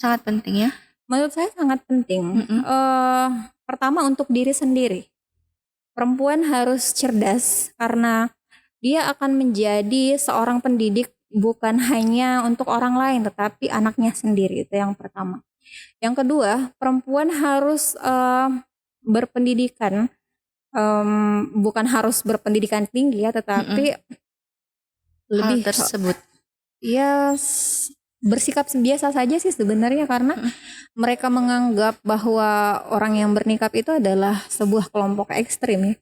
Sangat penting ya? Menurut saya sangat penting. Pertama untuk diri sendiri. Perempuan harus cerdas karena dia akan menjadi seorang pendidik bukan hanya untuk orang lain tetapi anaknya sendiri. Itu yang pertama. Yang kedua, perempuan harus berpendidikan, bukan harus berpendidikan tinggi ya, tetapi Hal lebih tersebut. ya bersikap biasa saja sih sebenarnya karena mereka menganggap bahwa orang yang bernikab itu adalah sebuah kelompok ekstrim ya.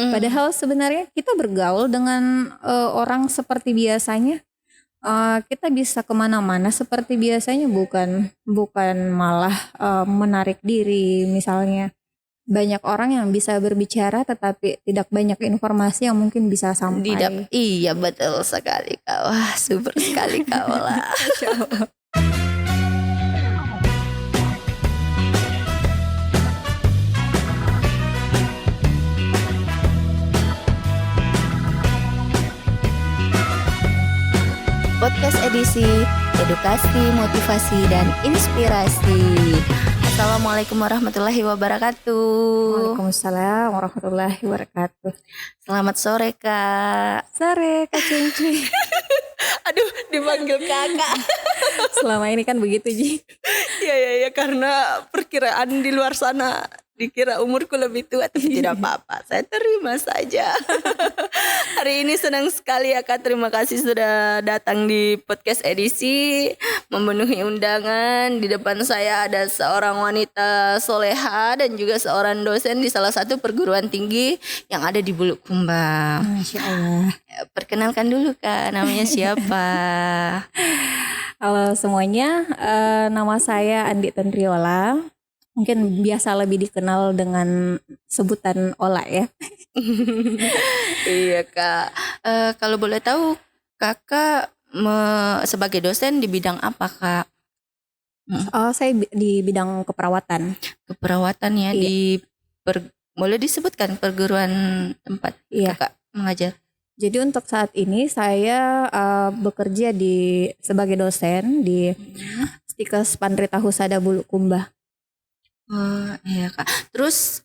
Padahal sebenarnya kita bergaul dengan orang seperti biasanya. Kita bisa kemana-mana seperti biasanya, bukan malah menarik diri. Misalnya banyak orang yang bisa berbicara tetapi tidak banyak informasi yang mungkin bisa sampai. Iya betul sekali Kak. Wah super sekali Kak Ola. Masya Allah. Podcast edisi edukasi, motivasi, dan inspirasi. Assalamualaikum warahmatullahi wabarakatuh. Waalaikumsalam warahmatullahi wabarakatuh. Selamat sore Kak. Sore Kak Cincin. Aduh dipanggil kakak. Selama ini kan begitu Ji. Ya karena perkiraan di luar sana dikira umurku lebih tua, tapi tidak apa-apa, saya terima saja. Hari ini senang sekali ya Kak, terima kasih sudah datang di podcast edisi, memenuhi undangan. Di depan saya ada seorang wanita soleha dan juga seorang dosen di salah satu perguruan tinggi yang ada di Bulukumba. Masya Allah. Perkenalkan dulu Kak, namanya siapa? Halo semuanya, nama saya Andi Tendriola. Mungkin biasa lebih dikenal dengan sebutan Ola ya. Iya Kak. Kalau boleh tahu Kakak sebagai dosen di bidang apa Kak? Saya di bidang keperawatan. Keperawatan ya. Iya. Boleh disebutkan perguruan tempat Kakak mengajar? Jadi untuk saat ini saya bekerja sebagai dosen di Stikes Pandrita Husada Bulukumba. Oh iya Kak. Terus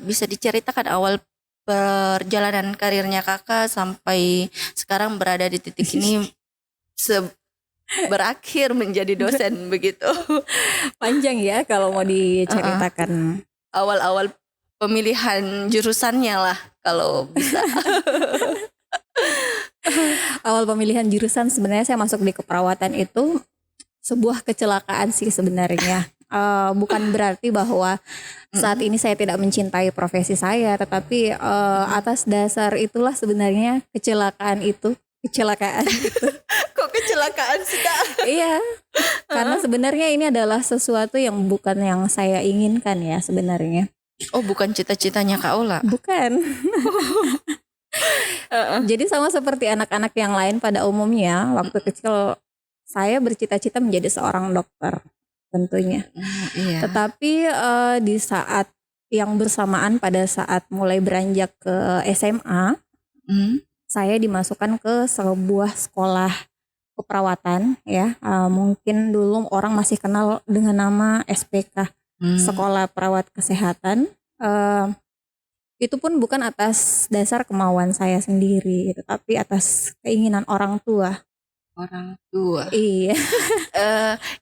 bisa diceritakan awal perjalanan karirnya Kakak sampai sekarang berada di titik ini berakhir menjadi dosen begitu. Panjang ya kalau mau diceritakan. Awal-awal pemilihan jurusannya lah kalau bisa. Awal pemilihan jurusan sebenarnya saya masuk di keperawatan itu sebuah kecelakaan sih sebenarnya. Bukan berarti bahwa saat ini saya tidak mencintai profesi saya, tetapi atas dasar itulah sebenarnya kecelakaan itu. Kok kecelakaan sih Kak? Iya, karena sebenarnya ini adalah sesuatu yang bukan yang saya inginkan ya sebenarnya. Oh bukan cita-citanya Kak Ola? Bukan. Jadi sama seperti anak-anak yang lain pada umumnya, waktu kecil saya bercita-cita menjadi seorang dokter. Tentunya. Iya. Tetapi di saat yang bersamaan pada saat mulai beranjak ke SMA, saya dimasukkan ke sebuah sekolah keperawatan ya. Mungkin dulu orang masih kenal dengan nama SPK, Sekolah Perawat Kesehatan. Itu pun bukan atas dasar kemauan saya sendiri, tetapi atas keinginan orang tua. Orang tua. Iya.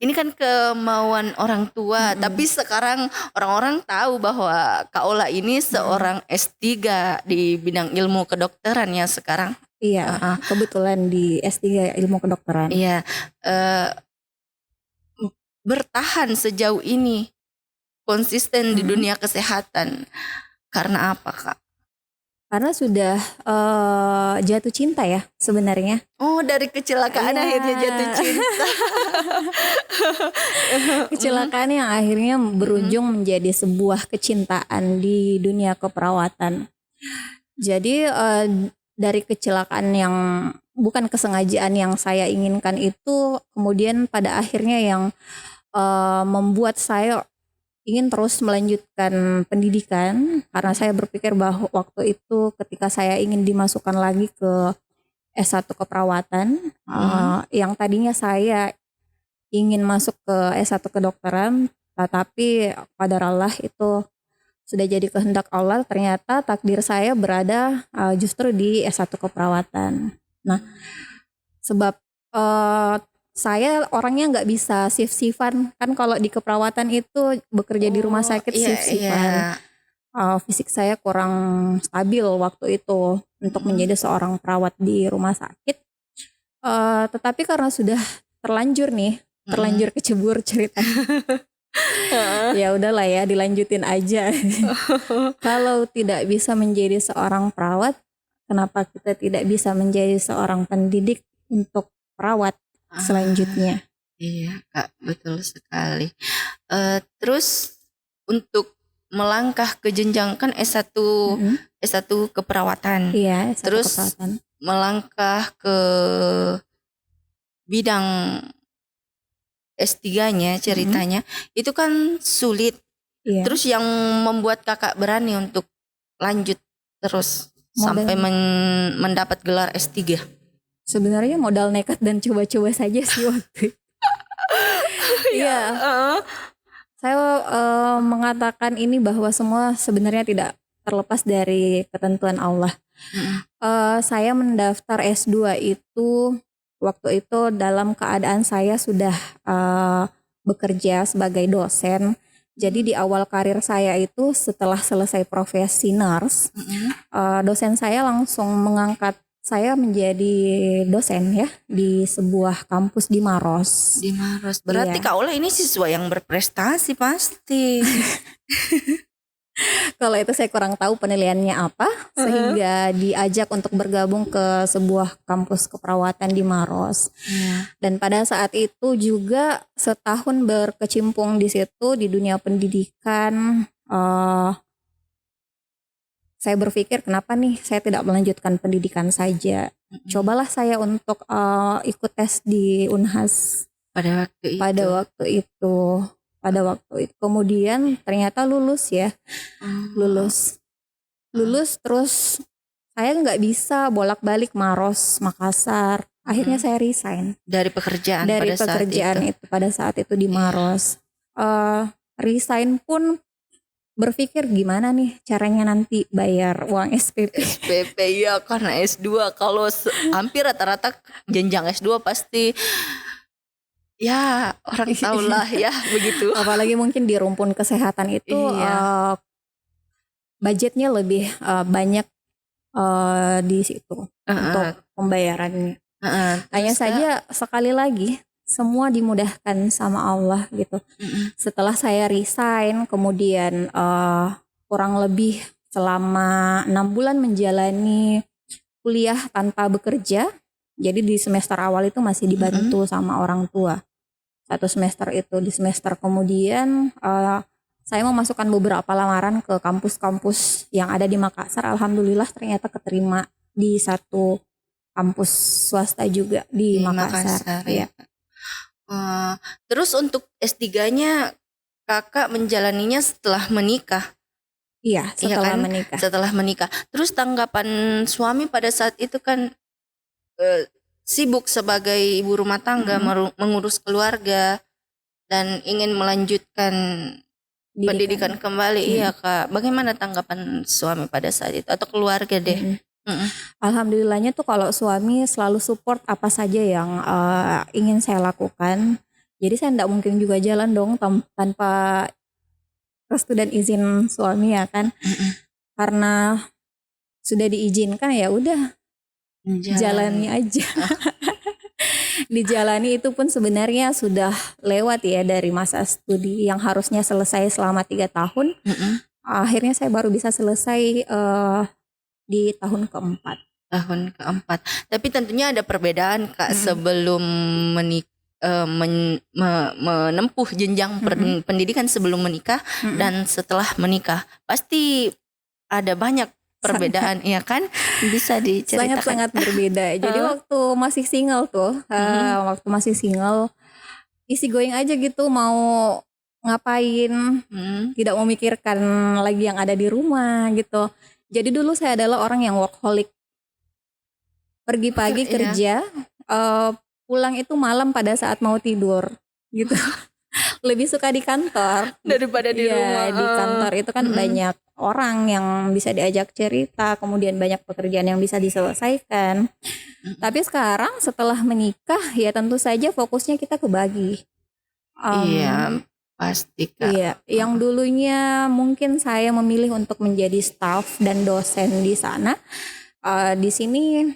Ini kan kemauan orang tua, tapi sekarang orang-orang tahu bahwa Kak Ola ini seorang S3 di bidang ilmu kedokteran ya sekarang. Iya, kebetulan di S3 ilmu kedokteran. Iya. Bertahan sejauh ini konsisten di dunia kesehatan karena apa Kak? Karena sudah jatuh cinta ya sebenarnya. Oh dari kecelakaan akhirnya jatuh cinta. Kecelakaan yang akhirnya berujung menjadi sebuah kecintaan di dunia keperawatan. Jadi dari kecelakaan yang bukan kesengajaan yang saya inginkan itu, kemudian pada akhirnya yang membuat saya ingin terus melanjutkan pendidikan karena saya berpikir bahwa waktu itu ketika saya ingin dimasukkan lagi ke S1 keperawatan yang tadinya saya ingin masuk ke S1 kedokteran, tetapi qadar Allah itu sudah jadi kehendak Allah, ternyata takdir saya berada justru di S1 keperawatan. Nah, sebab saya orangnya nggak bisa shift-shiftan, kan kalau di keperawatan itu bekerja di rumah sakit iya, shift-shiftan. iya. Fisik saya kurang stabil waktu itu untuk menjadi seorang perawat di rumah sakit. Tetapi karena sudah terlanjur kecebur cerita. Ya udahlah ya, dilanjutin aja. Kalau tidak bisa menjadi seorang perawat, kenapa kita tidak bisa menjadi seorang pendidik untuk perawat selanjutnya? Iya Kak, betul sekali. Terus untuk melangkah ke jenjang kan S1 keperawatan. Iya, S1 Terus keperawatan. melangkah ke bidang S3-nya ceritanya itu kan sulit. Iya. Terus yang membuat Kakak berani untuk lanjut terus sampai mendapat gelar S3? Sebenarnya modal nekat dan coba-coba saja sih waktu itu. Iya. Saya mengatakan ini bahwa semua sebenarnya tidak terlepas dari ketentuan Allah. Saya mendaftar S2 itu waktu itu dalam keadaan saya sudah bekerja sebagai dosen. Jadi di awal karir saya itu setelah selesai profesi nurse, dosen saya langsung mengangkat saya menjadi dosen ya di sebuah kampus di Maros. Di Maros. Berarti Iya. Kak Ola ini siswa yang berprestasi pasti. Kalau itu saya kurang tahu penilaiannya apa, sehingga diajak untuk bergabung ke sebuah kampus keperawatan di Maros. Dan pada saat itu juga setahun berkecimpung di situ di dunia pendidikan. Saya berpikir kenapa nih saya tidak melanjutkan pendidikan saja. Cobalah saya untuk ikut tes di Unhas Pada waktu itu. Pada waktu itu kemudian ternyata lulus ya. Lulus terus saya nggak bisa bolak-balik Maros, Makassar. Akhirnya saya resign dari pekerjaan pada saat itu di Maros. Resign pun berpikir gimana nih caranya nanti bayar uang SPP. SPP ya, karena S2 kalau hampir rata-rata jenjang S2 pasti ya orang tahulah ya begitu. Apalagi mungkin di rumpun kesehatan itu budgetnya lebih banyak di situ untuk pembayarannya. Hanya saja sekali lagi semua dimudahkan sama Allah gitu. Setelah saya resign, kemudian kurang lebih selama 6 bulan menjalani kuliah tanpa bekerja. Jadi di semester awal itu masih dibantu sama orang tua. 1 semester itu, di semester kemudian saya memasukkan beberapa lamaran ke kampus-kampus yang ada di Makassar. Alhamdulillah ternyata keterima di satu kampus swasta juga di Makassar. Ya. Terus untuk S3-nya Kakak menjalaninya setelah menikah? Iya, setelah menikah. Setelah menikah. Terus tanggapan suami pada saat itu kan sibuk sebagai ibu rumah tangga, mengurus keluarga dan ingin melanjutkan pendidikan kembali. Iya Kak, bagaimana tanggapan suami pada saat itu atau keluarga deh? Alhamdulillahnya tuh kalau suami selalu support apa saja yang ingin saya lakukan. Jadi saya tidak mungkin juga jalan dong tanpa restu dan izin suami ya kan. Karena sudah diizinkan ya udah jalani aja. Dijalani itu pun sebenarnya sudah lewat ya dari masa studi yang harusnya selesai selama 3 tahun. Akhirnya saya baru bisa selesai di tahun keempat. Tapi tentunya ada perbedaan Kak sebelum menempuh jenjang pendidikan sebelum menikah dan setelah menikah. Pasti ada banyak perbedaan ya kan? Bisa diceritakan. Sangat-sangat berbeda. Jadi waktu masih single tuh, easy going aja gitu, mau ngapain, tidak memikirkan lagi yang ada di rumah gitu. Jadi dulu saya adalah orang yang workaholic. Pergi pagi kerja, pulang itu malam pada saat mau tidur. gitu. Lebih suka di kantor daripada di Iya, rumah. di kantor itu kan banyak orang yang bisa diajak cerita, kemudian banyak pekerjaan yang bisa diselesaikan. Tapi sekarang setelah menikah ya tentu saja fokusnya kita kebagi. Iya, pasti Kak. Iya, yang dulunya mungkin saya memilih untuk menjadi staff dan dosen di sana, di sini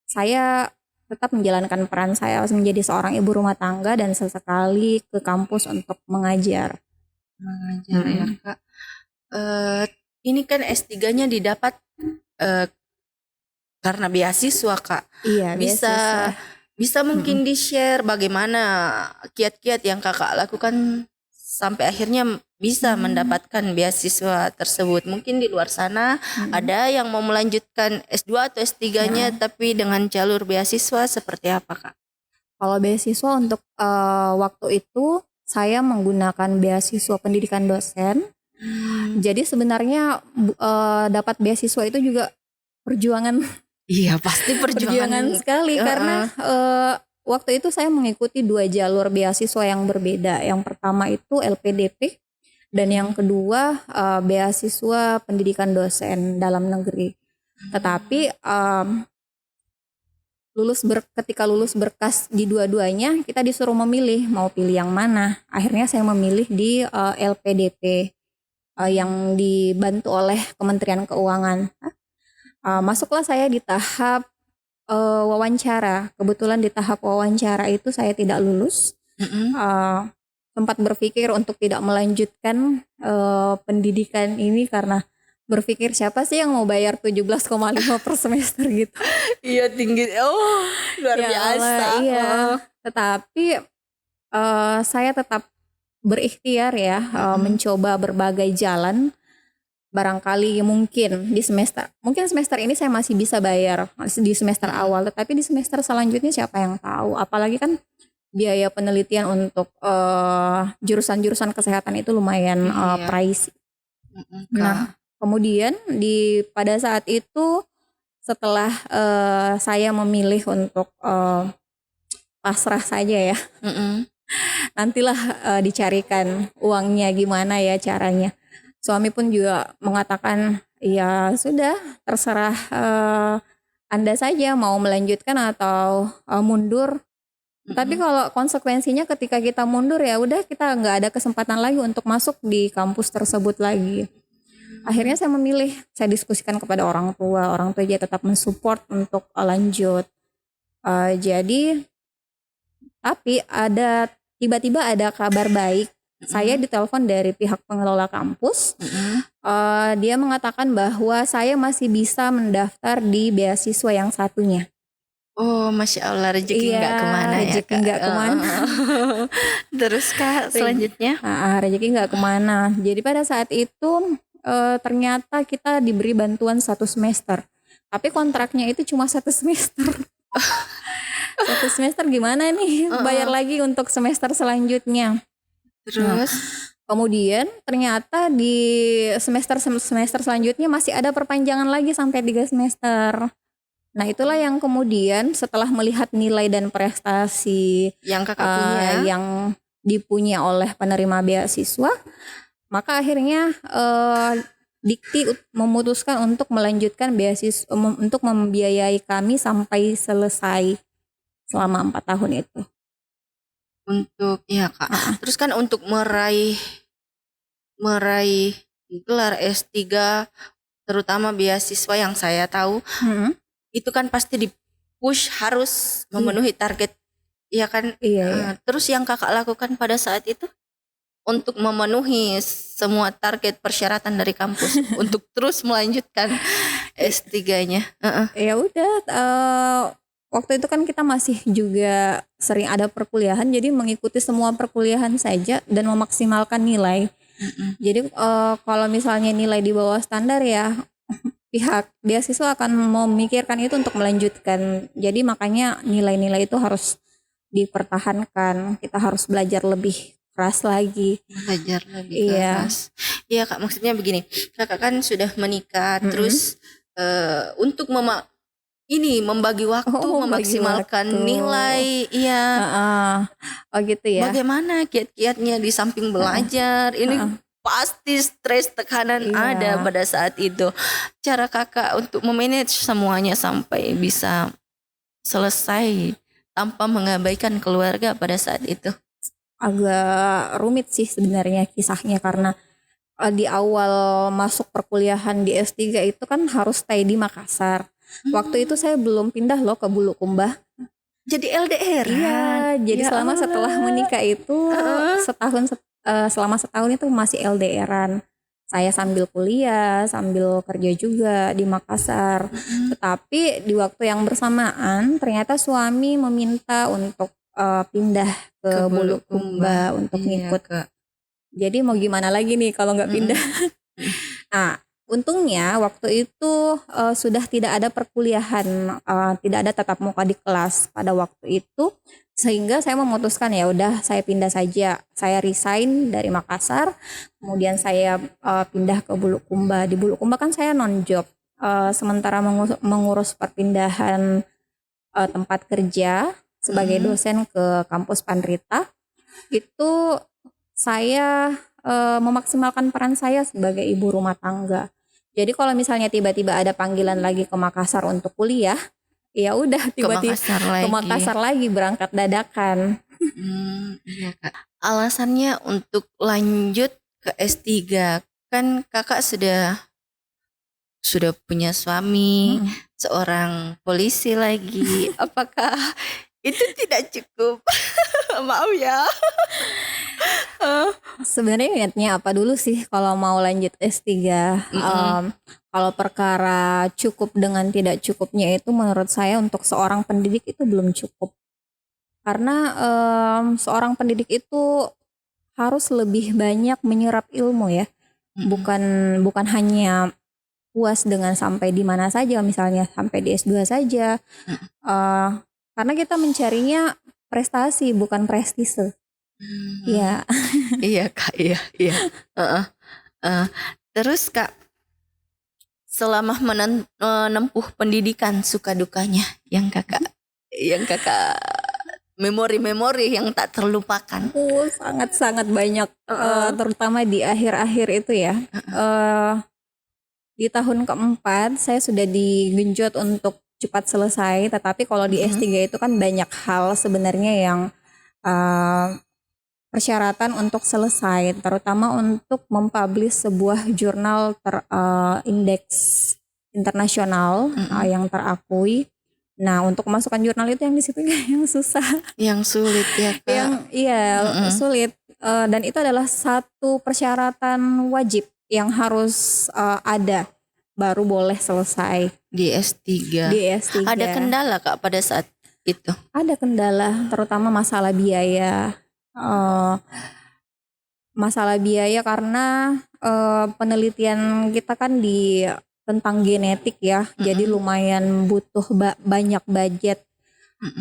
saya tetap menjalankan peran saya menjadi seorang ibu rumah tangga dan sesekali ke kampus untuk mengajar. Mengajar ya Kak. Ini kan S3-nya didapat karena beasiswa Kak. Iya, Bisa bisa mungkin di-share bagaimana kiat-kiat yang Kakak lakukan sampai akhirnya bisa mendapatkan beasiswa tersebut. Mungkin di luar sana ada yang mau melanjutkan S2 atau S3-nya tapi dengan jalur beasiswa seperti apa Kak? Kalau beasiswa untuk waktu itu saya menggunakan beasiswa pendidikan dosen. Jadi sebenarnya dapat beasiswa itu juga perjuangan. Iya pasti perjuangan sekali karena waktu itu saya mengikuti 2 jalur beasiswa yang berbeda. Yang pertama itu LPDP dan yang kedua beasiswa pendidikan dosen dalam negeri. Tetapi ketika lulus berkas di dua-duanya kita disuruh memilih mau pilih yang mana. Akhirnya saya memilih di LPDP yang dibantu oleh Kementerian Keuangan. Masuklah saya di tahap wawancara. Kebetulan di tahap wawancara itu saya tidak lulus. Sempat berpikir untuk tidak melanjutkan pendidikan ini karena berpikir siapa sih yang mau bayar 17,5 per semester gitu. Iya tinggi. Oh, luar Ya biasa. Allah, iya. Tetapi saya tetap berikhtiar ya mencoba berbagai jalan. Barangkali mungkin semester ini saya masih bisa bayar di semester awal, tetapi di semester selanjutnya siapa yang tahu. Apalagi kan biaya penelitian untuk jurusan-jurusan kesehatan itu lumayan pricey. Nah, kemudian pada saat itu setelah saya memilih untuk pasrah saja ya, nantilah dicarikan uangnya gimana ya caranya. Suami pun juga mengatakan ya sudah terserah Anda saja mau melanjutkan atau mundur. Tapi kalau konsekuensinya ketika kita mundur ya udah kita nggak ada kesempatan lagi untuk masuk di kampus tersebut lagi. Akhirnya saya memilih, saya diskusikan kepada orang tua juga tetap mensupport untuk lanjut. Jadi tapi tiba-tiba ada kabar baik. Saya ditelepon dari pihak pengelola kampus. Dia mengatakan bahwa saya masih bisa mendaftar di beasiswa yang satunya. Oh, Masya Allah, rezeki nggak kemana ya rezeki nggak kemana. Terus Kak, selanjutnya? Rezeki nggak kemana. Jadi pada saat itu ternyata kita diberi bantuan 1 semester. Tapi kontraknya itu cuma 1 semester. 1 semester gimana nih bayar lagi untuk semester selanjutnya. Terus kemudian ternyata di semester selanjutnya masih ada perpanjangan lagi sampai 3 semester. Nah itulah yang kemudian setelah melihat nilai dan prestasi yang Kakak punya, yang dipunya oleh penerima beasiswa, maka akhirnya Dikti memutuskan untuk melanjutkan beasiswa untuk membiayai kami sampai selesai selama 4 tahun itu. Untuk ya Kak. Terus kan untuk meraih gelar S3 terutama beasiswa yang saya tahu itu kan pasti di-push harus memenuhi target. Iya kan? Iya. Terus yang Kakak lakukan pada saat itu untuk memenuhi semua target persyaratan dari kampus untuk terus melanjutkan S3-nya. Ya udah waktu itu kan kita masih juga sering ada perkuliahan, jadi mengikuti semua perkuliahan saja dan memaksimalkan nilai. Jadi kalau misalnya nilai di bawah standar ya pihak beasiswa akan memikirkan itu untuk melanjutkan. Jadi makanya nilai-nilai itu harus dipertahankan. Kita harus belajar lebih keras lagi. Belajar lebih keras. Iya Kak, maksudnya begini. Kakak kan sudah menikah, terus untuk ini membagi waktu, membagi memaksimalkan waktu. nilai, iya. Oh gitu ya. Bagaimana kiat-kiatnya di samping belajar? Ini pasti stres, tekanan Iya. ada pada saat itu. Cara kakak untuk memanage semuanya sampai bisa selesai tanpa mengabaikan keluarga pada saat itu. Agak rumit sih sebenarnya kisahnya karena di awal masuk perkuliahan di S3 itu kan harus stay di Makassar. Waktu itu saya belum pindah loh ke Bulukumba. Jadi LDR. Iya, jadi Ya selama setelah Allah. menikah itu selama setahun itu masih LDRan. Saya sambil kuliah, sambil kerja juga di Makassar. Tetapi di waktu yang bersamaan ternyata suami meminta untuk pindah ke Bulukumba untuk Iya, ngikut. Kak. Jadi mau gimana lagi nih kalau nggak pindah? Nah, untungnya waktu itu sudah tidak ada perkuliahan, tidak ada tatap muka di kelas pada waktu itu, sehingga saya memutuskan ya udah saya pindah saja. Saya resign dari Makassar, kemudian saya pindah ke Bulukumba. Di Bulukumba kan saya non job, sementara mengurus perpindahan tempat kerja sebagai dosen ke kampus Pandrita. Itu saya memaksimalkan peran saya sebagai ibu rumah tangga. Jadi kalau misalnya tiba-tiba ada panggilan lagi ke Makassar untuk kuliah, ya udah tiba-tiba ke Makassar lagi berangkat dadakan. Iya, Kak. Alasannya untuk lanjut ke S3 kan kakak sudah punya suami, seorang polisi lagi. Apakah itu tidak cukup? Maaf ya. Sebenarnya niatnya apa dulu sih kalau mau lanjut S3? Kalau perkara cukup dengan tidak cukupnya itu menurut saya untuk seorang pendidik itu belum cukup. Karena seorang pendidik itu harus lebih banyak menyerap ilmu ya. Bukan hanya puas dengan sampai di mana saja, misalnya sampai di S2 saja. Karena kita mencarinya prestasi bukan prestise. Iya. Iya, Kak, iya. Terus Kak, selama menempuh pendidikan suka dukanya yang kakak memori-memori yang tak terlupakan. Sangat-sangat banyak, terutama di akhir-akhir itu ya. Di tahun keempat saya sudah digenjot untuk cepat selesai, tetapi kalau di S3 itu kan banyak hal sebenarnya yang persyaratan untuk selesai, terutama untuk mempublish sebuah jurnal indeks internasional yang terakui. Nah, untuk memasukkan jurnal itu yang di situ yang susah, yang sulit ya, Kak. Sulit. Dan itu adalah satu persyaratan wajib yang harus ada baru boleh selesai di S3. Ada kendala Kak pada saat itu? Ada kendala, terutama masalah biaya. Masalah biaya karena penelitian kita kan tentang genetik ya, jadi lumayan butuh banyak budget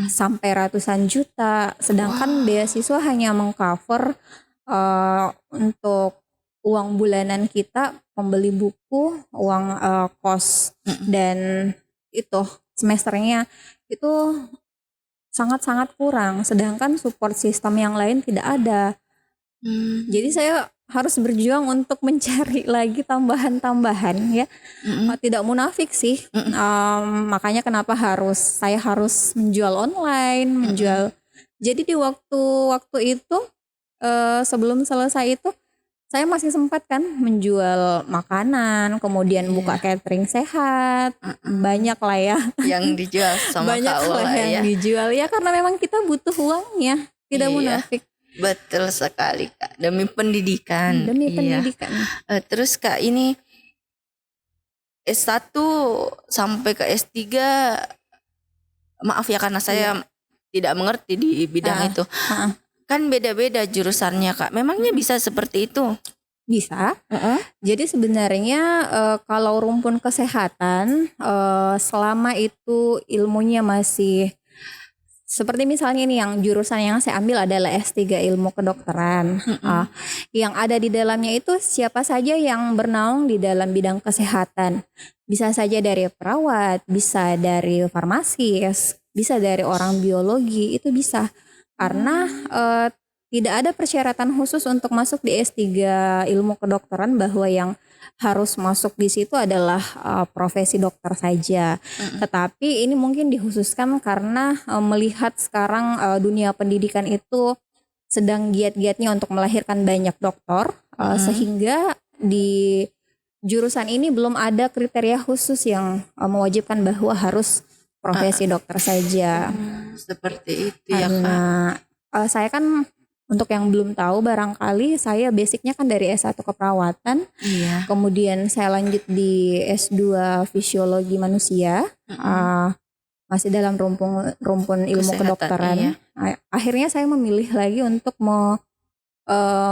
sampai ratusan juta, sedangkan beasiswa hanya mengcover untuk uang bulanan kita, pembeli buku, uang kos, dan itu semesternya itu sangat-sangat kurang, sedangkan support sistem yang lain tidak ada. Jadi saya harus berjuang untuk mencari lagi tambahan-tambahan ya. Tidak munafik sih. Makanya kenapa saya harus menjual online, menjual. Jadi di waktu itu sebelum selesai itu saya masih sempat kan menjual makanan, kemudian buka catering sehat, banyak lah ya. Yang dijual sama banyak Kak Ula lah yang dijual ya, karena memang kita butuh uangnya, tidak munafik. Betul sekali Kak, demi pendidikan. Pendidikan. Terus Kak, ini S1 sampai ke S3, maaf ya karena saya tidak mengerti di bidang itu. Kan beda-beda jurusannya Kak. Memangnya bisa seperti itu? Bisa. Jadi sebenarnya kalau rumpun kesehatan selama itu ilmunya masih seperti misalnya ini yang jurusan yang saya ambil adalah S3 Ilmu Kedokteran. Yang ada di dalamnya itu siapa saja yang bernaung di dalam bidang kesehatan. Bisa saja dari perawat, bisa dari farmasis, bisa dari orang biologi, itu bisa. Karena tidak ada persyaratan khusus untuk masuk di S3 Ilmu Kedokteran bahwa yang harus masuk di situ adalah profesi dokter saja. Tetapi ini mungkin dikhususkan karena melihat sekarang dunia pendidikan itu sedang giat-giatnya untuk melahirkan banyak dokter, sehingga di jurusan ini belum ada kriteria khusus yang mewajibkan bahwa harus profesi dokter saja. Seperti itu ya Kak. Karena saya kan, untuk yang belum tahu barangkali, saya basicnya kan dari S1 keperawatan. Iya. Kemudian saya lanjut di S2 fisiologi manusia. Masih dalam rumpun ilmu Kesehatan, kedokteran. iya. Akhirnya saya memilih lagi untuk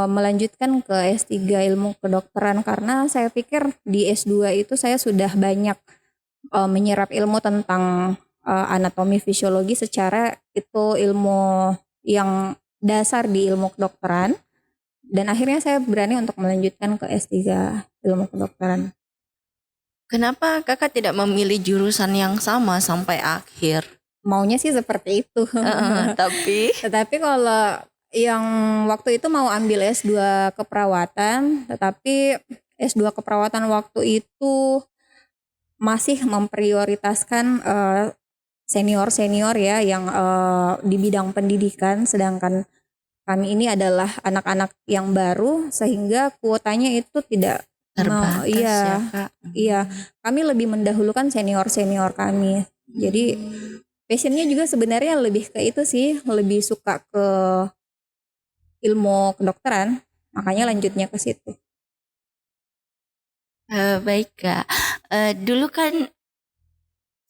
melanjutkan ke S3 ilmu kedokteran karena saya pikir di S2 itu saya sudah banyak menyerap ilmu tentang anatomi fisiologi, secara itu ilmu yang dasar di ilmu kedokteran, dan akhirnya saya berani untuk melanjutkan ke S3 ilmu kedokteran. Kenapa kakak tidak memilih jurusan yang sama sampai akhir? Maunya sih seperti itu. Tetapi kalau yang waktu itu mau ambil S2 keperawatan, tetapi S2 keperawatan waktu itu masih memprioritaskan senior-senior ya yang di bidang pendidikan, sedangkan kami ini adalah anak-anak yang baru sehingga kuotanya itu tidak Terbatas ya Kak. Iya, kami lebih mendahulukan senior-senior kami. Jadi passionnya juga sebenarnya lebih ke itu sih, lebih suka ke ilmu kedokteran, makanya lanjutnya ke situ. Baik Kak. Dulu kan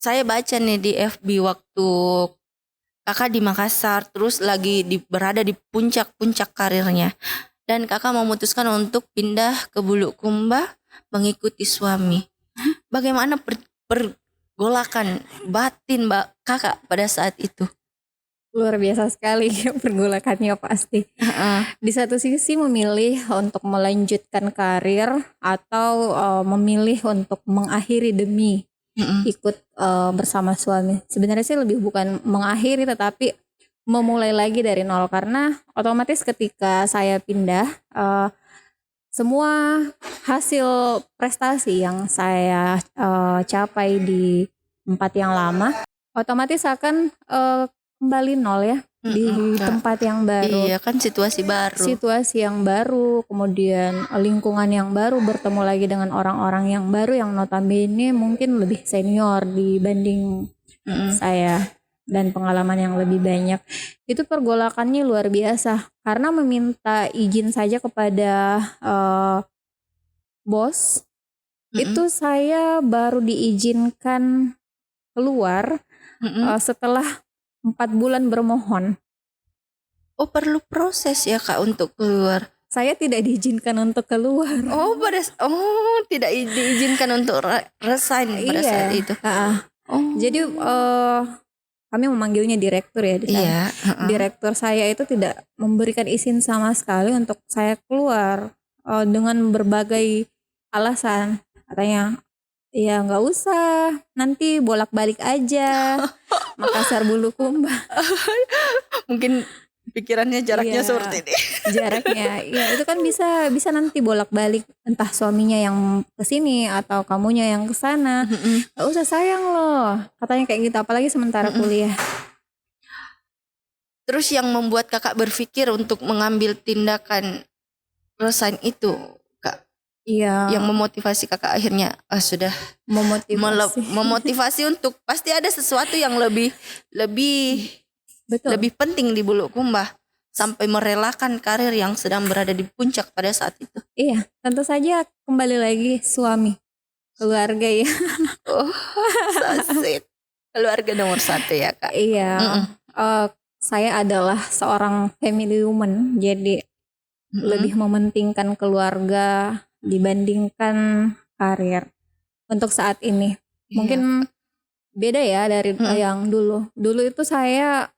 saya baca nih di FB waktu kakak di Makassar, terus lagi berada di puncak-puncak karirnya, dan kakak memutuskan untuk pindah ke Bulukumba mengikuti suami. Bagaimana pergolakan batin kakak pada saat itu? Luar biasa sekali pergolakannya pasti. Di satu sisi memilih untuk melanjutkan karir atau memilih untuk mengakhiri demi ikut bersama suami. Sebenarnya sih lebih bukan mengakhiri tetapi memulai lagi dari nol, karena otomatis ketika saya pindah semua hasil prestasi yang saya capai di tempat yang lama otomatis akan kembali nol ya di tempat yang baru. Iya kan, situasi yang baru, kemudian lingkungan yang baru, bertemu lagi dengan orang-orang yang baru yang notabene mungkin lebih senior dibanding saya dan pengalaman yang lebih banyak. Itu pergolakannya luar biasa karena meminta izin saja kepada bos. Itu saya baru diizinkan keluar setelah 4 bulan bermohon. Oh, perlu proses ya Kak untuk keluar. Saya tidak diizinkan untuk keluar. Tidak diizinkan untuk resign pada saat itu. Jadi kami memanggilnya direktur ya di sana. Iya. Direktur saya itu tidak memberikan izin sama sekali untuk saya keluar dengan berbagai alasan. Katanya, ya nggak usah, nanti bolak-balik aja. Makassar Bulukumba. Mungkin pikirannya jaraknya seperti ini. Jaraknya, ya itu kan bisa nanti bolak-balik, entah suaminya yang ke sini atau kamunya yang ke sana. Gak usah, sayang loh, katanya kayak gitu, apalagi sementara kuliah. Terus yang membuat kakak berpikir untuk mengambil tindakan resign itu, Kak? Iya. Yang memotivasi kakak akhirnya sudah memotivasi untuk pasti ada sesuatu yang lebih Betul. lebih penting di Bulukumba sampai merelakan karir yang sedang berada di puncak pada saat itu. Iya, tentu saja kembali lagi suami, keluarga ya. Sasit. Keluarga nomor 1 ya Kak. Iya. Saya adalah seorang family woman, jadi lebih mementingkan keluarga dibandingkan karir untuk saat ini. Mungkin beda ya dari yang dulu. Dulu itu saya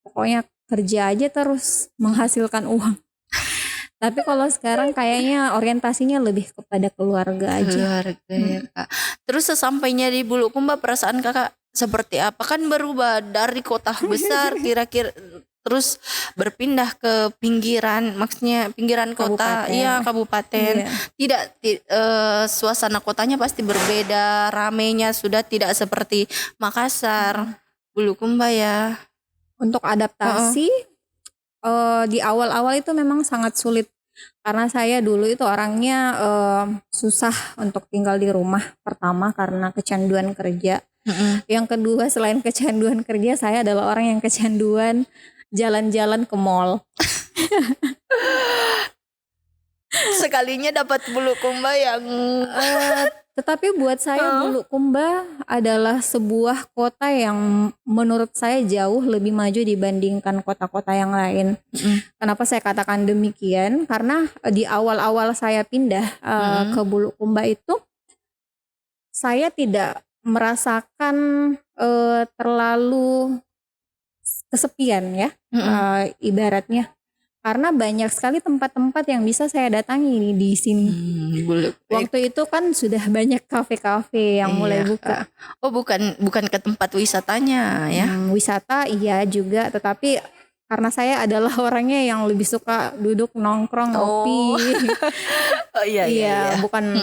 pokoknya kerja aja terus menghasilkan uang. Tapi kalau sekarang kayaknya orientasinya lebih kepada keluarga aja. Keluarga ya Kak. Terus sesampainya di Bulukumba perasaan Kakak seperti apa? Kan berubah dari kota besar kira-kira terus berpindah ke pinggiran, maksudnya pinggiran kota, Kabupaten. iya kabupaten. Iya. Tidak suasana kotanya pasti berbeda, ramenya sudah tidak seperti Makassar, Bulukumba ya. Untuk adaptasi di awal-awal itu memang sangat sulit karena saya dulu itu orangnya susah untuk tinggal di rumah. Pertama karena kecanduan kerja. Yang kedua selain kecanduan kerja, saya adalah orang yang kecanduan jalan-jalan ke mall. Sekalinya dapat Bulukumba yang Tetapi buat saya Bulukumba adalah sebuah kota yang menurut saya jauh lebih maju dibandingkan kota-kota yang lain. Kenapa saya katakan demikian? Karena di awal-awal saya pindah ke Bulukumba itu, saya tidak merasakan terlalu kesepian ya, ibaratnya. Karena banyak sekali tempat-tempat yang bisa saya datangi di sini. Waktu itu kan sudah banyak kafe-kafe yang mulai buka. Oh bukan ke tempat wisatanya ya? Wisata iya juga, tetapi karena saya adalah orangnya yang lebih suka duduk nongkrong ngopi. Oh iya. Bukan.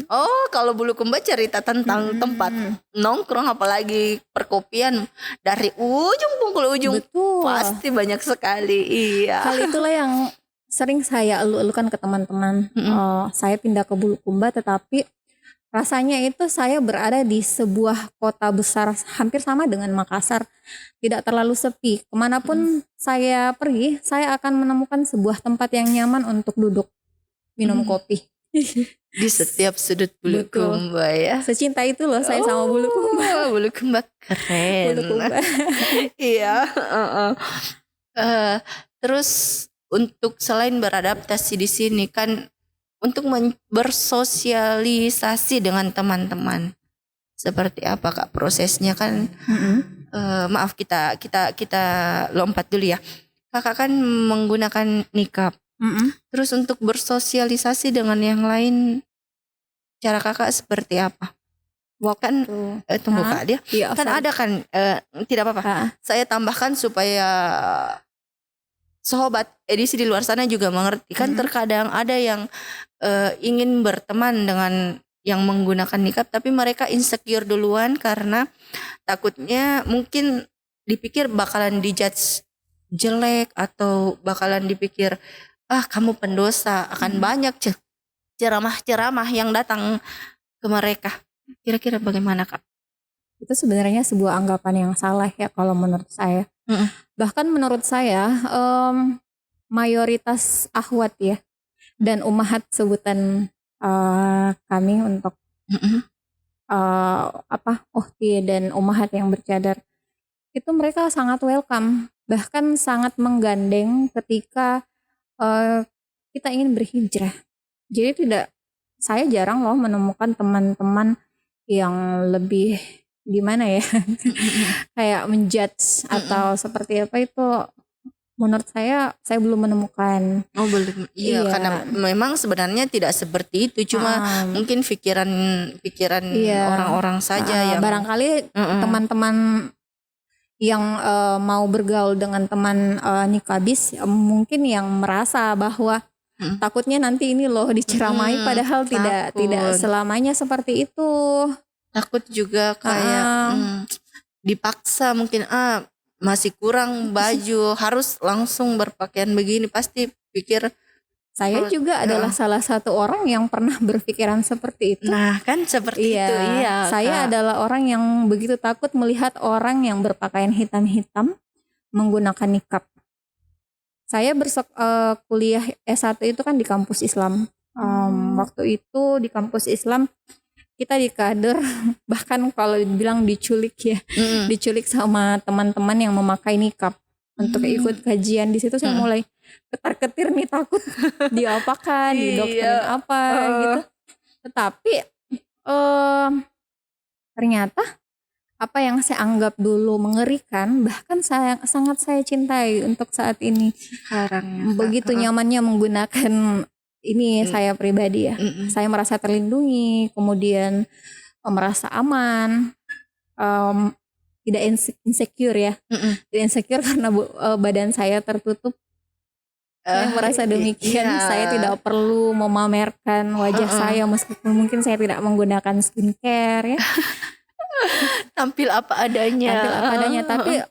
Oh kalau Bulukumba cerita tentang tempat nongkrong apalagi perkopian dari ujung pungkul ujung. Betul. Pasti banyak sekali. Iya. Hal itulah yang sering saya elu-elukan ke teman-teman. Saya pindah ke Bulukumba, tetapi rasanya itu saya berada di sebuah kota besar hampir sama dengan Makassar. Tidak terlalu sepi. Kemanapun saya pergi, saya akan menemukan sebuah tempat yang nyaman untuk duduk minum kopi. Di setiap sudut Bulukumba ya. Secinta itu loh saya sama Bulukumba. Bulukumba keren. Bulukumba. Iya. Terus untuk selain beradaptasi di sini kan untuk bersosialisasi dengan teman-teman seperti apa Kak prosesnya kan? Maaf kita lompat dulu ya. Kakak kan menggunakan nikab. Terus untuk bersosialisasi dengan yang lain, cara Kakak seperti apa? Kan tunggu Kak dia. Iya, kan sorry. ada kan tidak apa-apa. Saya tambahkan supaya sobat edisi di luar sana juga mengerti kan terkadang ada yang ingin berteman dengan yang menggunakan nikab tapi mereka insecure duluan karena takutnya mungkin dipikir bakalan dijudge jelek atau bakalan dipikir kamu pendosa, akan banyak ceramah-ceramah yang datang ke mereka. Kira-kira bagaimana Kak? Itu sebenarnya sebuah anggapan yang salah ya kalau menurut saya. Bahkan menurut saya mayoritas akhwat ya dan ummahat sebutan kami untuk ukhti dan ummahat yang bercadar itu mereka sangat welcome, bahkan sangat menggandeng ketika kita ingin berhijrah. Jadi saya jarang loh menemukan teman-teman yang lebih gimana ya kayak menjudge atau seperti apa itu. Menurut saya belum menemukan. Oh belum. Iya karena memang sebenarnya tidak seperti itu, cuma mungkin pikiran orang-orang saja yang barangkali teman-teman yang mau bergaul dengan teman nikabis mungkin yang merasa bahwa takutnya nanti ini loh diceramai, padahal tidak selamanya seperti itu. Takut juga kayak dipaksa mungkin masih kurang baju harus langsung berpakaian begini, pasti pikir. Saya juga adalah salah satu orang yang pernah berpikiran seperti itu. Nah kan seperti itu. Iya saya adalah orang yang begitu takut melihat orang yang berpakaian hitam-hitam menggunakan nikab. Saya kuliah S1 itu kan di kampus Islam. Waktu itu di kampus Islam kita dikader, bahkan kalau dibilang diculik ya, diculik sama teman-teman yang memakai nikab untuk ikut kajian. Di situ saya mulai ketar-ketir nih, takut diapakan, didoktrin apa gitu. Tetapi ternyata apa yang saya anggap dulu mengerikan, bahkan sangat saya cintai untuk saat ini. Sekarang ya, Kak. Begitu nyamannya menggunakan ini saya pribadi ya. Saya merasa terlindungi, kemudian merasa aman, tidak insecure ya. Tidak insecure karena badan saya tertutup. Saya merasa demikian. Iya. Saya tidak perlu memamerkan wajah saya meskipun mungkin saya tidak menggunakan skincare ya. Tampil apa adanya. Tampil apa adanya. Tapi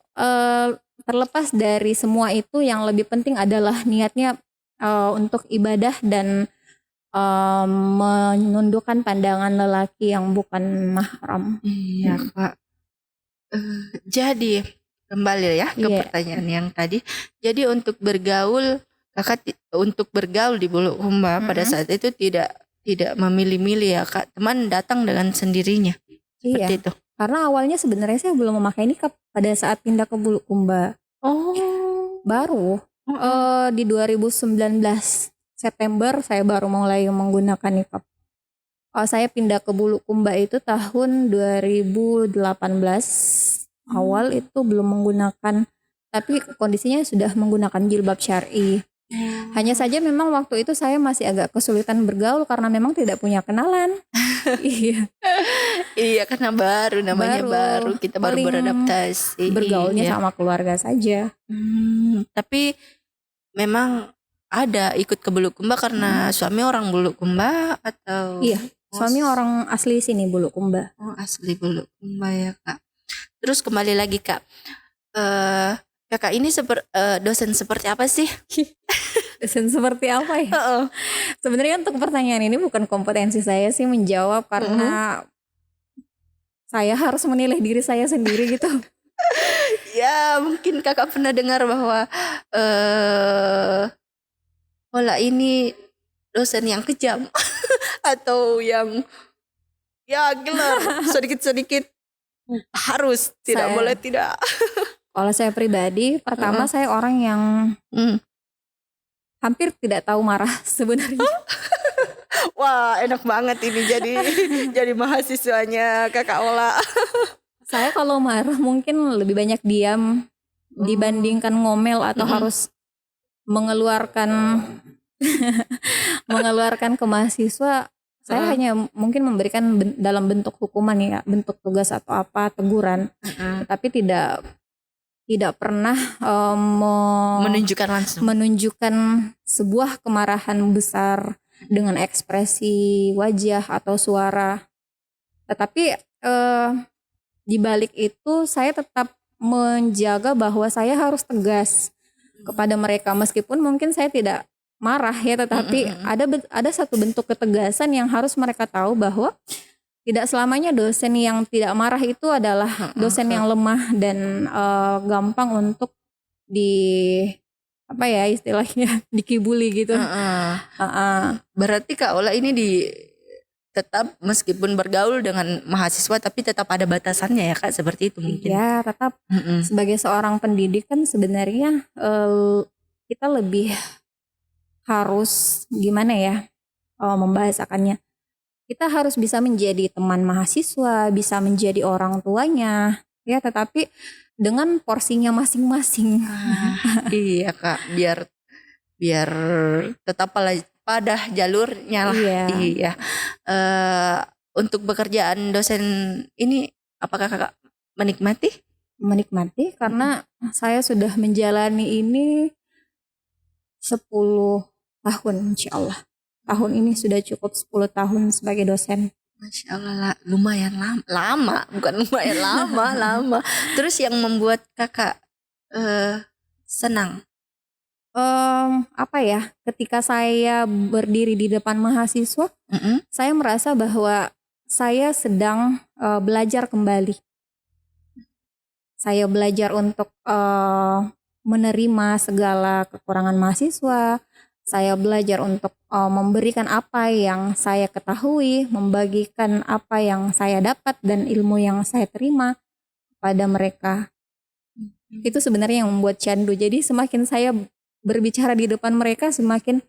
terlepas dari semua itu, yang lebih penting adalah niatnya untuk ibadah dan menundukkan pandangan lelaki yang bukan mahram. Iya, Kak. Jadi kembali ya ke Iya. pertanyaan yang tadi. Jadi untuk bergaul, Kakak untuk bergaul di Bulukumba pada saat itu tidak memilih-milih ya, Kak. Teman datang dengan sendirinya. Seperti Iya. itu. Karena awalnya sebenarnya saya belum memakai nikab pada saat pindah ke Bulukumba. Oh. Baru di 2019 September saya baru mulai menggunakan nikab. Saya pindah ke Bulukumba itu tahun 2018 awal, itu belum menggunakan, tapi kondisinya sudah menggunakan jilbab syar'i. Hanya saja memang waktu itu saya masih agak kesulitan bergaul karena memang tidak punya kenalan. Iya. Iya, karena namanya baru, kita baru Paling beradaptasi. Bergaulnya Iya. sama keluarga saja. Tapi memang ada ikut ke Bulukumba karena suami orang Bulukumba atau? Iya, suami orang asli sini Bulukumba. Oh, asli Bulukumba ya, Kak. Terus kembali lagi, Kak. Kakak ini dosen seperti apa sih? Dosen seperti apa ya? Sebenarnya untuk pertanyaan ini bukan kompetensi saya sih menjawab, karena saya harus menilai diri saya sendiri gitu. Ya, mungkin Kakak pernah dengar bahwa Ola ini dosen yang kejam atau yang ya gelar sedikit-sedikit harus, tidak boleh tidak. Kalau saya pribadi, pertama saya orang yang hampir tidak tahu marah sebenarnya. Wah, enak banget ini jadi mahasiswanya Kakak Ola. Saya kalau marah mungkin lebih banyak diam dibandingkan ngomel atau harus mengeluarkan ke mahasiswa. Saya hanya mungkin memberikan dalam bentuk hukuman ya, bentuk tugas atau apa, teguran. Tapi tidak pernah menunjukkan sebuah kemarahan besar dengan ekspresi wajah atau suara. Tetapi di balik itu saya tetap menjaga bahwa saya harus tegas kepada mereka, meskipun mungkin saya tidak marah ya, tetapi ada satu bentuk ketegasan yang harus mereka tahu bahwa tidak selamanya dosen yang tidak marah itu adalah dosen yang lemah dan gampang untuk apa ya istilahnya, dikibuli gitu. Berarti Kak Ola ini tetap meskipun bergaul dengan mahasiswa tapi tetap ada batasannya ya, Kak, seperti itu mungkin. Ya, tetap sebagai seorang pendidik kan sebenarnya kita lebih harus gimana ya membahasakannya. Kita harus bisa menjadi teman mahasiswa, bisa menjadi orang tuanya, ya, tetapi dengan porsinya masing-masing. Iya, Kak, biar tetap pada jalurnya lah. Iya. Untuk pekerjaan dosen ini apakah Kakak menikmati? Menikmati karena saya sudah menjalani ini 10 tahun insya Allah. Tahun ini sudah cukup 10 tahun sebagai dosen. Masya Allah, lumayan lama, bukan lumayan lama. Terus yang membuat Kakak senang? Apa ya, ketika saya berdiri di depan mahasiswa, saya merasa bahwa saya sedang belajar kembali. Saya belajar untuk menerima segala kekurangan mahasiswa. Saya belajar untuk memberikan apa yang saya ketahui, membagikan apa yang saya dapat dan ilmu yang saya terima pada mereka. Itu sebenarnya yang membuat candu. Jadi semakin saya berbicara di depan mereka, semakin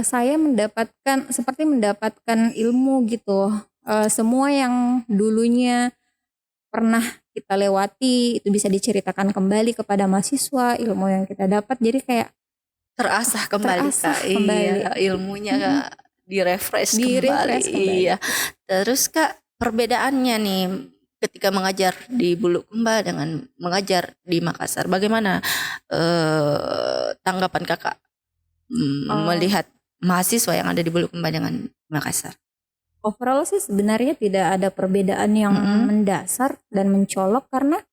saya mendapatkan ilmu gitu. Semua yang dulunya pernah kita lewati itu bisa diceritakan kembali kepada mahasiswa, ilmu yang kita dapat jadi kayak Terasah kembali terasah Kak. kembali. Iya, ilmunya Kak direfresh Di-refresh kembali. Iya. Terus Kak, perbedaannya nih ketika mengajar di Bulukumba dengan mengajar di Makassar, bagaimana tanggapan Kakak melihat mahasiswa yang ada di Bulukumba dengan Makassar? Overall sih sebenarnya tidak ada perbedaan yang mendasar dan mencolok karena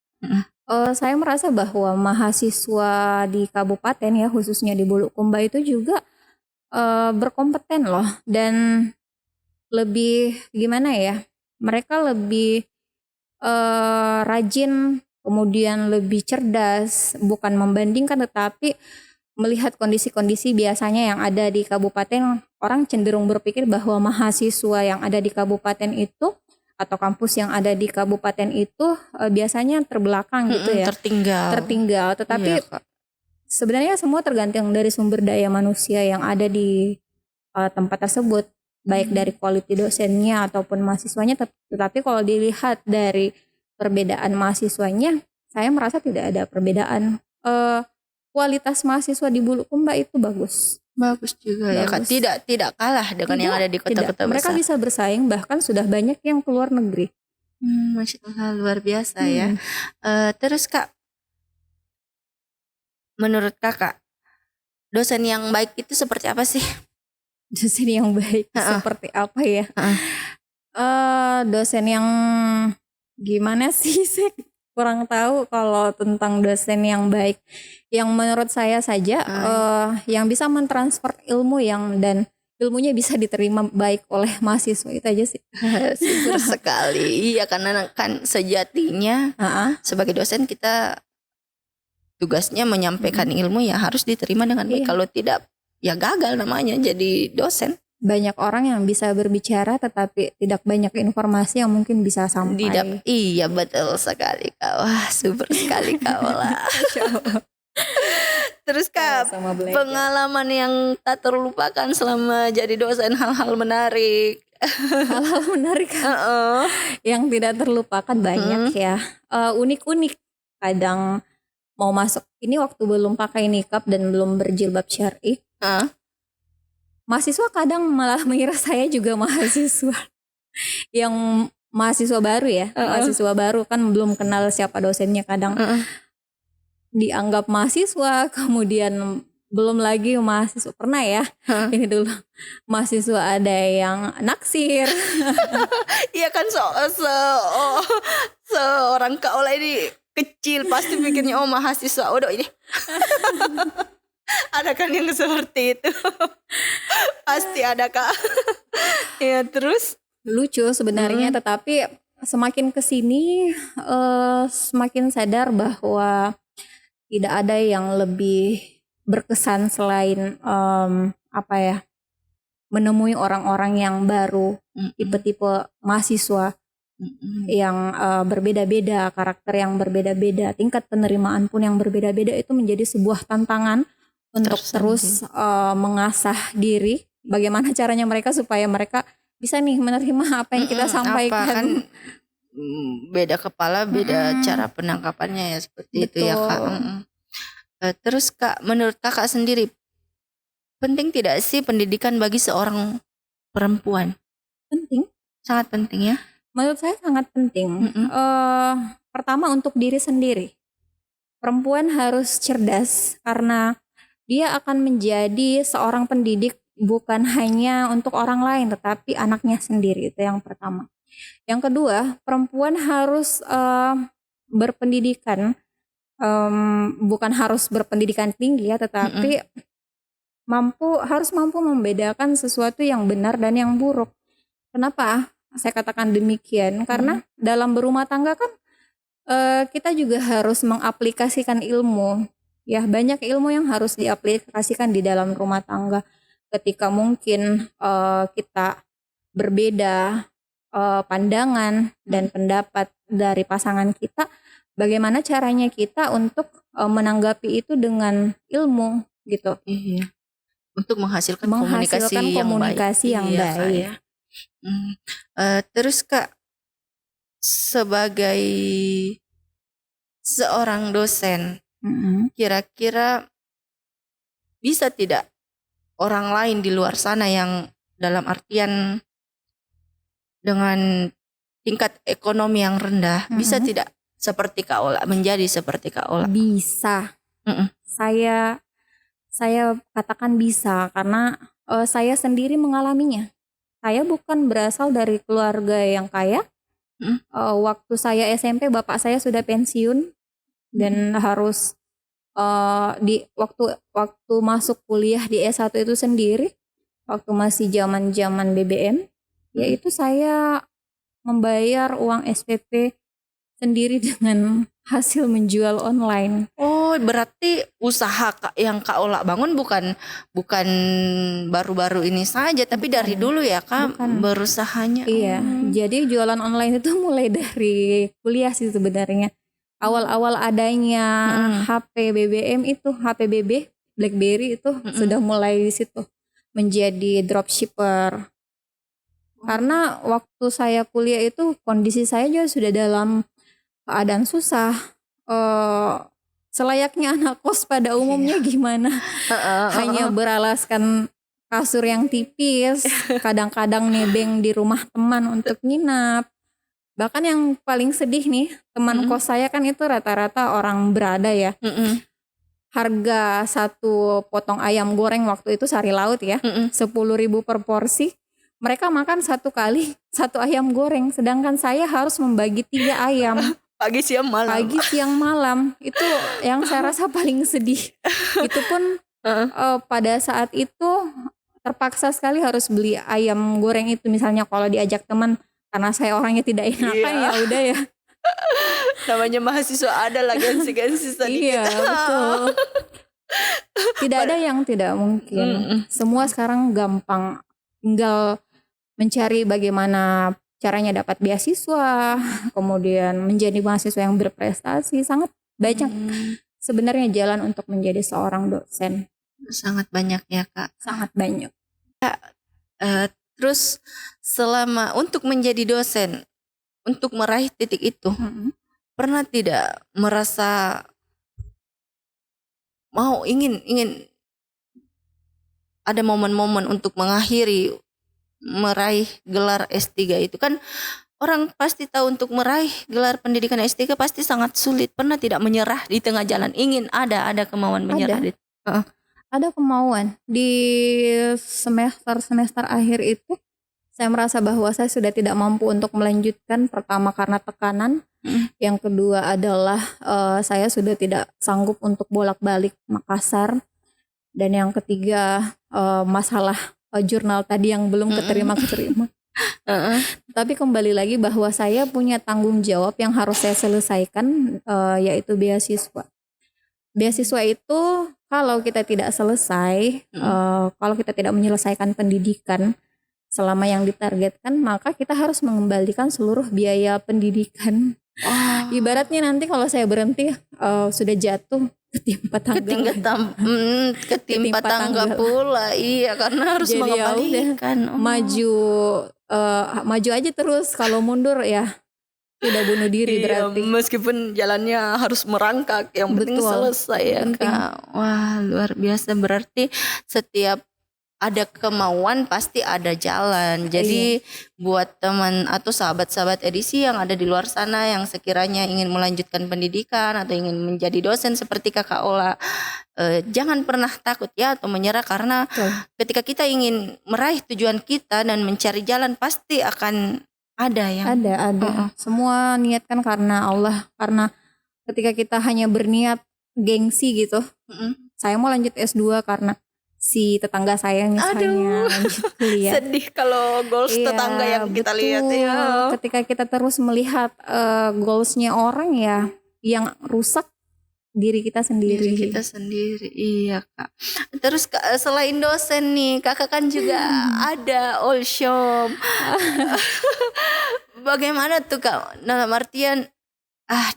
saya merasa bahwa mahasiswa di kabupaten ya khususnya di Bulukumba itu juga berkompeten loh dan lebih gimana ya, mereka lebih rajin, kemudian lebih cerdas, bukan membandingkan tetapi melihat kondisi-kondisi biasanya yang ada di kabupaten, orang cenderung berpikir bahwa mahasiswa yang ada di kabupaten itu atau kampus yang ada di kabupaten itu biasanya terbelakang gitu ya, tertinggal. Tetapi Iya, Kak. sebenarnya semua tergantung dari sumber daya manusia yang ada di tempat tersebut, baik dari quality dosennya ataupun mahasiswanya. Tetapi kalau dilihat dari perbedaan mahasiswanya, saya merasa tidak ada perbedaan. Kualitas mahasiswa di Bulukumba itu bagus. Bagus juga ya Kak. Bagus. Tidak kalah dengan yang ada di kota-kota Mereka besar. bisa bersaing, bahkan sudah banyak yang keluar negeri. Masya Allah, luar biasa ya. Terus Kak, menurut Kakak dosen yang baik itu seperti apa sih? Dosen yang baik seperti apa ya? Dosen yang gimana sih? Saya kurang tahu kalau tentang dosen yang baik. Yang menurut saya saja yang bisa mentransfer ilmu dan ilmunya bisa diterima baik oleh mahasiswa, itu aja sih. Super sekali. Iya, karena kan sejatinya sebagai dosen kita tugasnya menyampaikan ilmu ya harus diterima dengan baik. Kalau tidak ya gagal namanya jadi dosen. Banyak orang yang bisa berbicara tetapi tidak banyak informasi yang mungkin bisa sampai. Iya, betul sekali Kak. Wah, super sekali Kak Ola. Terus Kak, pengalaman yang tak terlupakan selama jadi dosen, hal-hal menarik. Hal-hal menarik yang tidak terlupakan banyak ya. Unik-unik. Kadang mau masuk ini waktu belum pakai nikab dan belum berjilbab syar'i. Mahasiswa kadang malah mengira saya juga mahasiswa yang mahasiswa baru ya. Mahasiswa baru kan belum kenal siapa dosennya, kadang dianggap mahasiswa, kemudian belum lagi mahasiswa. Pernah ya ini dulu mahasiswa ada yang naksir. Iya kan, seorang Kak Ola ini kecil pasti pikirnya oh mahasiswa udah ini. Ada kan yang seperti itu. Pasti ada Kak. Ya, terus lucu sebenarnya, tetapi semakin kesini semakin sadar bahwa tidak ada yang lebih berkesan selain menemui orang-orang yang baru, tipe-tipe mahasiswa yang berbeda-beda, karakter yang berbeda-beda, tingkat penerimaan pun yang berbeda-beda. Itu menjadi sebuah tantangan untuk terus mengasah diri. Bagaimana caranya mereka supaya mereka bisa nih menerima apa yang kita sampaikan. Kan beda kepala, beda cara penangkapannya ya, seperti itu ya Kak. Terus Kak, menurut Kakak sendiri penting tidak sih pendidikan bagi seorang perempuan? Penting. Sangat penting ya? Menurut saya sangat penting. Pertama untuk diri sendiri. Perempuan harus cerdas karena dia akan menjadi seorang pendidik bukan hanya untuk orang lain tetapi anaknya sendiri. Itu yang pertama. Yang kedua, perempuan harus berpendidikan, bukan harus berpendidikan tinggi ya, tetapi harus mampu membedakan sesuatu yang benar dan yang buruk. Kenapa saya katakan demikian? Karena dalam berumah tangga kan kita juga harus mengaplikasikan ilmu. Ya, banyak ilmu yang harus diaplikasikan di dalam rumah tangga. Ketika mungkin kita berbeda pandangan dan pendapat dari pasangan kita, bagaimana caranya kita untuk menanggapi itu dengan ilmu gitu. Iya. Untuk menghasilkan komunikasi yang baik. Ya. Terus Kak, sebagai seorang dosen, kira-kira bisa tidak orang lain di luar sana yang dalam artian dengan tingkat ekonomi yang rendah, bisa tidak seperti Kak Ola, menjadi seperti Kak Ola? Bisa. Saya katakan bisa karena saya sendiri mengalaminya. Saya bukan berasal dari keluarga yang kaya. Waktu saya SMP bapak saya sudah pensiun dan harus di waktu masuk kuliah di S1 itu sendiri, waktu masih zaman BBM, yaitu saya membayar uang SPP sendiri dengan hasil menjual online. Oh, berarti usaha yang Kak Ola bangun bukan baru-baru ini saja, tapi dari dulu ya Kak berusahanya. Iya, jadi jualan online itu mulai dari kuliah sih sebenarnya. Awal-awal adanya HP BBM itu, HP BB, BlackBerry itu sudah mulai di situ menjadi dropshipper. Karena waktu saya kuliah itu kondisi saya juga sudah dalam keadaan susah. Selayaknya anak kos pada umumnya gimana? Hanya beralaskan kasur yang tipis, kadang-kadang nebeng di rumah teman untuk nginap. Bahkan yang paling sedih nih, teman kos saya kan itu rata-rata orang berada ya. Harga satu potong ayam goreng waktu itu sari laut ya, 10.000 per porsi. Mereka makan satu kali satu ayam goreng, sedangkan saya harus membagi 3 ayam. Pagi siang malam. Itu yang saya rasa paling sedih. Itu pun pada saat itu terpaksa sekali harus beli ayam goreng itu, misalnya kalau diajak teman, karena saya orangnya tidak enakan ya udah ya. Namanya mahasiswa ada lah gengsi-gengsi sedikit. Iya betul. Tidak ada yang tidak mungkin. Semua sekarang gampang, tinggal mencari bagaimana caranya dapat beasiswa, kemudian menjadi mahasiswa yang berprestasi. Sangat banyak sebenarnya jalan untuk menjadi seorang dosen. Sangat banyak ya Kak. Sangat banyak. Terus selama untuk menjadi dosen, untuk meraih titik itu, pernah tidak merasa ingin ada momen-momen untuk meraih gelar S3 itu kan orang pasti tahu untuk meraih gelar pendidikan S3 pasti sangat sulit. Pernah tidak menyerah di tengah jalan? Ada kemauan menyerah? Ada kemauan. Di semester akhir itu saya merasa bahwa saya sudah tidak mampu untuk melanjutkan. Pertama karena tekanan, yang kedua adalah saya sudah tidak sanggup untuk bolak-balik Makassar, dan yang ketiga masalah jurnal tadi yang belum keterima. Tapi kembali lagi bahwa saya punya tanggung jawab yang harus saya selesaikan, yaitu beasiswa. Beasiswa itu kalau kita tidak selesai, kalau kita tidak menyelesaikan pendidikan selama yang ditargetkan, maka kita harus mengembalikan seluruh biaya pendidikan. Ibaratnya nanti kalau saya berhenti sudah jatuh ketimpa tangga pula. Iya, karena harus mengembalikan. Maju aja terus, kalau mundur ya tidak bunuh diri berarti. Meskipun jalannya harus merangkak, yang penting selesai ya Kak. Wah, luar biasa, berarti setiap ada kemauan pasti ada jalan. Jadi buat teman atau sahabat-sahabat edisi yang ada di luar sana yang sekiranya ingin melanjutkan pendidikan atau ingin menjadi dosen seperti Kakak Ola, jangan pernah takut ya atau menyerah, karena ketika kita ingin meraih tujuan kita dan mencari jalan pasti akan ada yang ada. Semua niatkan karena Allah. Karena ketika kita hanya berniat gengsi gitu, saya mau lanjut S2 karena si tetangga saya misalnya lanjut kuliah. Sedih kalau goals tetangga yang kita lihat ya. Ketika kita terus melihat goalsnya orang ya, yang rusak diri kita sendiri. Iya Kak. Terus selain dosen nih, Kakak kan juga ada all shop. Bagaimana tuh Kak? Dalam artian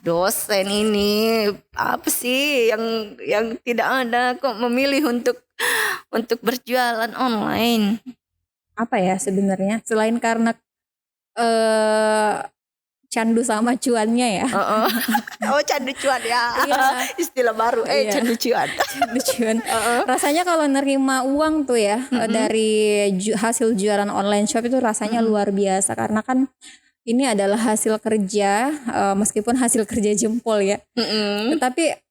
dosen ini apa sih yang tidak ada kok memilih untuk berjualan online? Apa ya sebenarnya, selain karena candu sama cuannya ya. Oh, candu cuan ya. Iya. Istilah baru. Iya. Candu cuan. Candu cuan. Rasanya kalau nerima uang tuh ya dari hasil jualan online shop itu rasanya luar biasa, karena kan ini adalah hasil kerja, meskipun hasil kerja jempol ya. Tetapi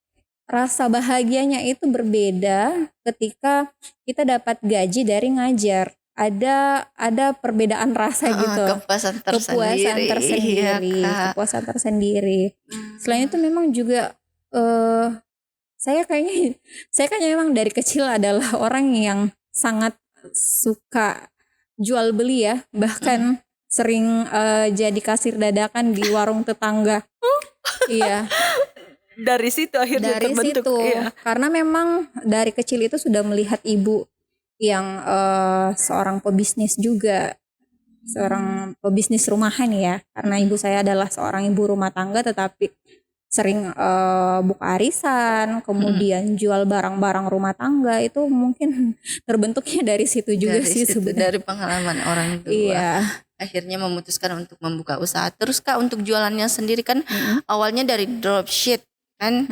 rasa bahagianya itu berbeda ketika kita dapat gaji dari ngajar. Ada perbedaan rasa gitu. Kepuasan tersendiri. Iya, Kepuasan tersendiri. Selain itu memang juga saya kayaknya memang dari kecil adalah orang yang sangat suka jual beli ya, bahkan sering jadi kasir dadakan di warung tetangga. Iya. Dari situ akhirnya Dari terbentuk. situ, Iya. karena memang dari kecil itu sudah melihat ibu yang seorang pebisnis juga, seorang pebisnis rumahan ya, karena ibu saya adalah seorang ibu rumah tangga tetapi sering buka arisan, kemudian jual barang-barang rumah tangga. Itu mungkin terbentuknya dari situ juga Dari sih situ, sebenarnya. dari pengalaman orang tua. Iya. Akhirnya memutuskan untuk membuka usaha. Terus Kak, untuk jualannya sendiri kan awalnya dari dropship kan.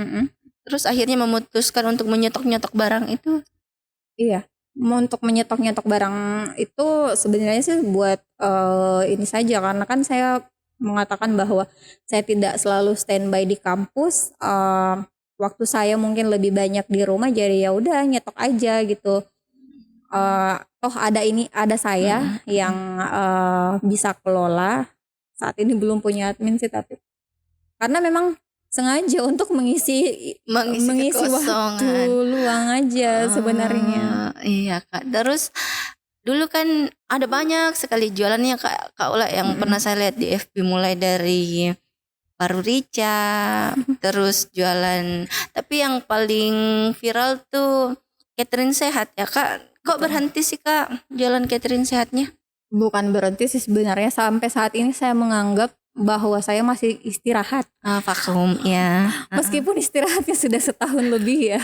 Terus akhirnya memutuskan untuk menyetok-nyetok barang itu. Iya. Untuk menyetok-nyetok barang itu sebenarnya sih buat ini saja, karena kan saya mengatakan bahwa saya tidak selalu standby di kampus. Waktu saya mungkin lebih banyak di rumah, jadi ya udah nyetok aja gitu. Toh ada saya yang bisa kelola. Saat ini belum punya admin sih, tapi karena memang sengaja untuk mengisi waktu kekosongan. luang aja sebenarnya. Iya Kak. Terus dulu kan ada banyak sekali jualannya Kak Ula yang pernah saya lihat di FB, mulai dari paru rica, terus jualan. Tapi yang paling viral tuh catering sehat ya Kak. Kok berhenti sih Kak jualan catering sehatnya? Bukan berhenti sih sebenarnya, sampai saat ini saya menganggap bahwa saya masih istirahat. Vakum ya. Meskipun istirahatnya sudah setahun lebih ya.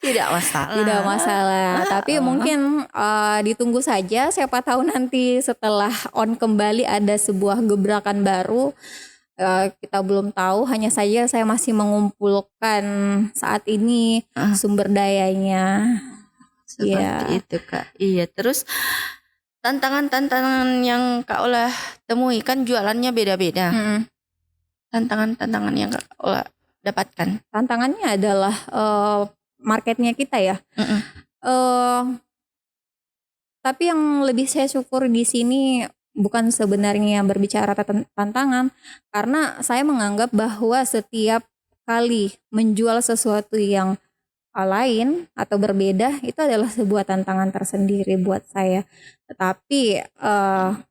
Tidak masalah. Tidak masalah. Tapi mungkin ditunggu saja, siapa tahu nanti setelah on kembali ada sebuah gebrakan baru. Kita belum tahu, hanya saja saya masih mengumpulkan saat ini sumber dayanya. Seperti itu Kak. Iya, terus tantangan-tantangan yang Kak Ola temui kan jualannya beda-beda. Tantangan-tantangan yang Kak Ola dapatkan. Tantangannya adalah marketnya kita ya. Tapi yang lebih saya syukur di sini bukan sebenarnya berbicara tantangan, karena saya menganggap bahwa setiap kali menjual sesuatu yang lain atau berbeda itu adalah sebuah tantangan tersendiri buat saya. Tetapi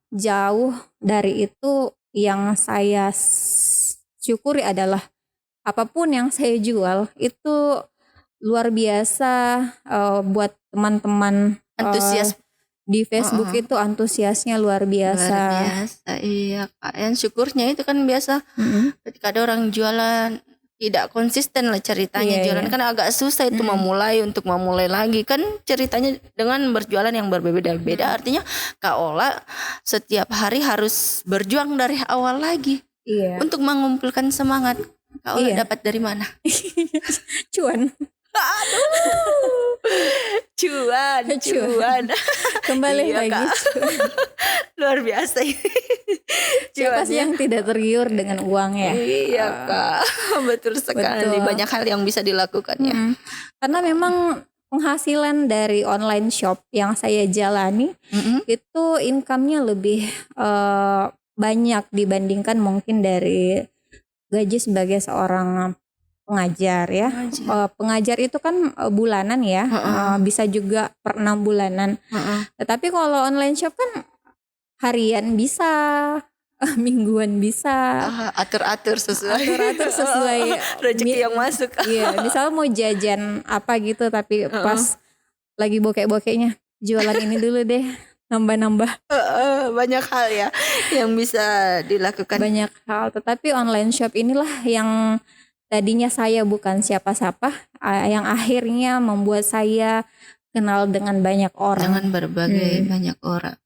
jauh dari itu, yang saya syukuri adalah apapun yang saya jual itu luar biasa. Buat teman-teman Antusias di Facebook itu antusiasnya luar biasa. Luar biasa, iya Kak. Yang syukurnya itu kan biasa ketika ada orang jualan tidak konsisten lah ceritanya. Jualan kan agak susah itu memulai lagi kan ceritanya dengan berjualan yang berbeda-beda. Artinya Kak Ola setiap hari harus berjuang dari awal lagi untuk mengumpulkan semangat. Kak Ola dapat dari mana? Cuan. Cuan. Kembali lagi. Luar biasa ini. Siapa sih yang tidak tergiur dengan uang ya? Iya Kak, betul sekali. Betul. Banyak hal yang bisa dilakukan ya. Karena memang penghasilan dari online shop yang saya jalani itu income-nya lebih banyak dibandingkan mungkin dari gaji sebagai seorang pengajar ya. Pengajar itu kan bulanan ya, bisa juga per 6 bulanan. Tetapi kalau online shop kan harian bisa, mingguan bisa. Atur-atur sesuai rezeki yang masuk. Iya, misal mau jajan apa gitu, tapi pas lagi bokek-bokeknya jualan ini dulu deh, nambah-nambah. Banyak hal ya yang bisa dilakukan. Banyak hal, tetapi online shop inilah yang tadinya saya bukan siapa-siapa, yang akhirnya membuat saya kenal dengan banyak orang. Dengan berbagai banyak orang.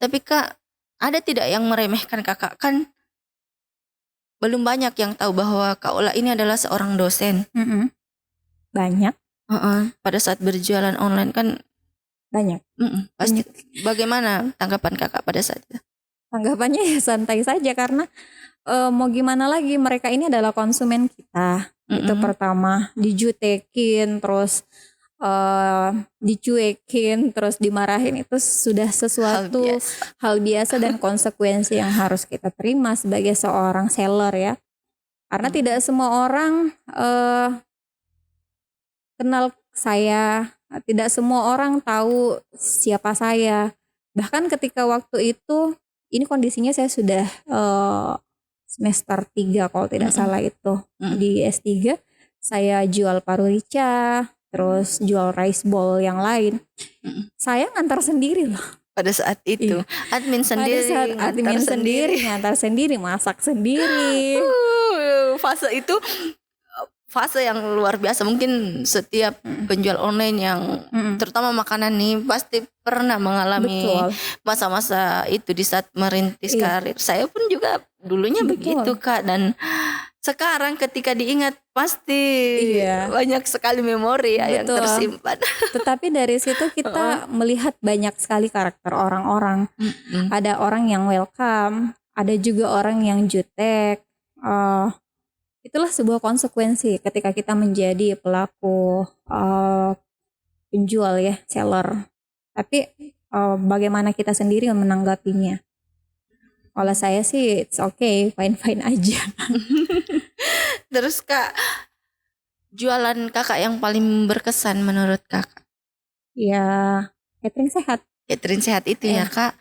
Tapi Kak, ada tidak yang meremehkan Kakak? Kan belum banyak yang tahu bahwa Kak Ola ini adalah seorang dosen. Banyak. Pada saat berjualan online kan Banyak. pasti. Bagaimana tanggapan Kakak pada saat itu? Tanggapannya ya santai saja karena mau gimana lagi, mereka ini adalah konsumen kita. Itu pertama, dijutekin terus dicuekin terus dimarahin, itu sudah sesuatu hal biasa dan konsekuensi yang harus kita terima sebagai seorang seller ya. Karena tidak semua orang kenal saya, tidak semua orang tahu siapa saya. Bahkan ketika waktu itu, ini kondisinya saya sudah semester 3 kalau tidak salah itu. Di S3 saya jual paru rica, terus jual rice ball yang lain. Saya ngantar sendiri loh. Pada saat itu admin sendiri, Pada saat admin sendiri, ngantar sendiri, masak sendiri. Fase itu fase yang luar biasa. Mungkin setiap penjual online yang terutama makanan nih pasti pernah mengalami masa-masa itu di saat merintis karir. Saya pun juga dulunya begitu Kak, dan sekarang ketika diingat pasti banyak sekali memori yang tersimpan. Tetapi dari situ kita melihat banyak sekali karakter orang-orang. Ada orang yang welcome, ada juga orang yang jutek. Itulah sebuah konsekuensi ketika kita menjadi pelaku penjual ya, seller. Tapi bagaimana kita sendiri menanggapinya? Kalau saya sih it's okay, fine-fine aja. Terus Kak, jualan Kakak yang paling berkesan menurut Kakak? Ya, catering sehat. Catering sehat itu ya Kak.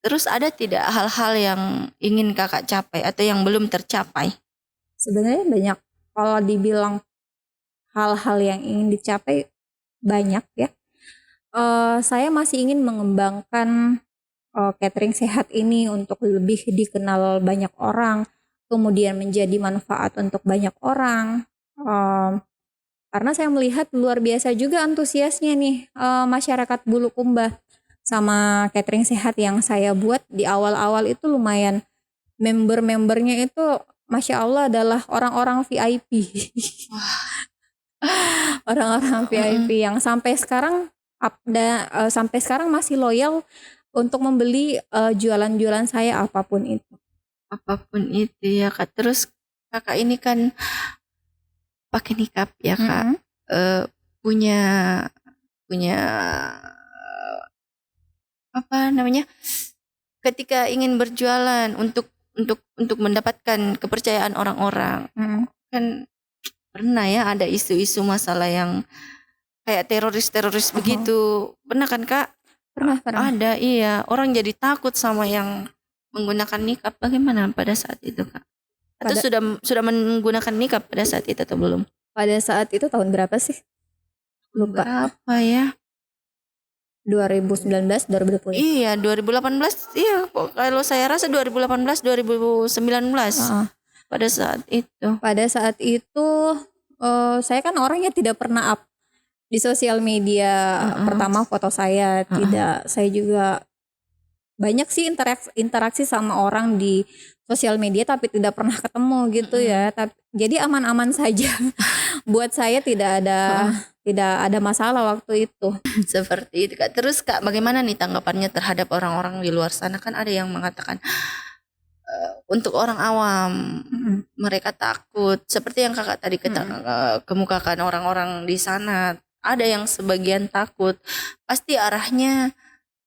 Terus ada tidak hal-hal yang ingin Kakak capai atau yang belum tercapai? Sebenarnya banyak. Kalau dibilang hal-hal yang ingin dicapai banyak ya. Saya masih ingin mengembangkan catering sehat ini untuk lebih dikenal banyak orang, kemudian menjadi manfaat untuk banyak orang. Karena saya melihat luar biasa juga antusiasnya nih masyarakat Bulukumba sama catering sehat yang saya buat di awal-awal itu lumayan. Member-membernya itu Masya Allah adalah orang-orang VIP. Orang-orang VIP yang sampai sekarang masih loyal untuk membeli jualan-jualan saya apapun itu. Apapun itu ya Kak. Terus Kakak ini kan pakai nikab ya Kak. Punya apa namanya? Ketika ingin berjualan untuk mendapatkan kepercayaan orang-orang. Kan pernah ya ada isu-isu masalah yang kayak teroris begitu. Pernah kan Kak? Pernah. Ada, iya. Orang jadi takut sama yang menggunakan nikab. Bagaimana pada saat itu Kak? Atau sudah menggunakan nikab pada saat itu atau belum? Pada saat itu tahun berapa sih? Lupa. Berapa ya? 2019, 2020. Iya, 2018. Iya, kalau saya rasa 2018, 2019. Pada saat itu. Pada saat itu saya kan orangnya tidak pernah up di sosial media. Pertama foto saya tidak. Saya juga banyak sih interaksi sama orang di sosial media tapi tidak pernah ketemu gitu ya. Jadi aman-aman saja. Buat saya tidak ada masalah waktu itu. Seperti itu Kak. Terus Kak, bagaimana nih tanggapannya terhadap orang-orang di luar sana? Kan ada yang mengatakan untuk orang awam mereka takut. Seperti yang Kakak tadi kemukakan, orang-orang di sana ada yang sebagian takut. Pasti arahnya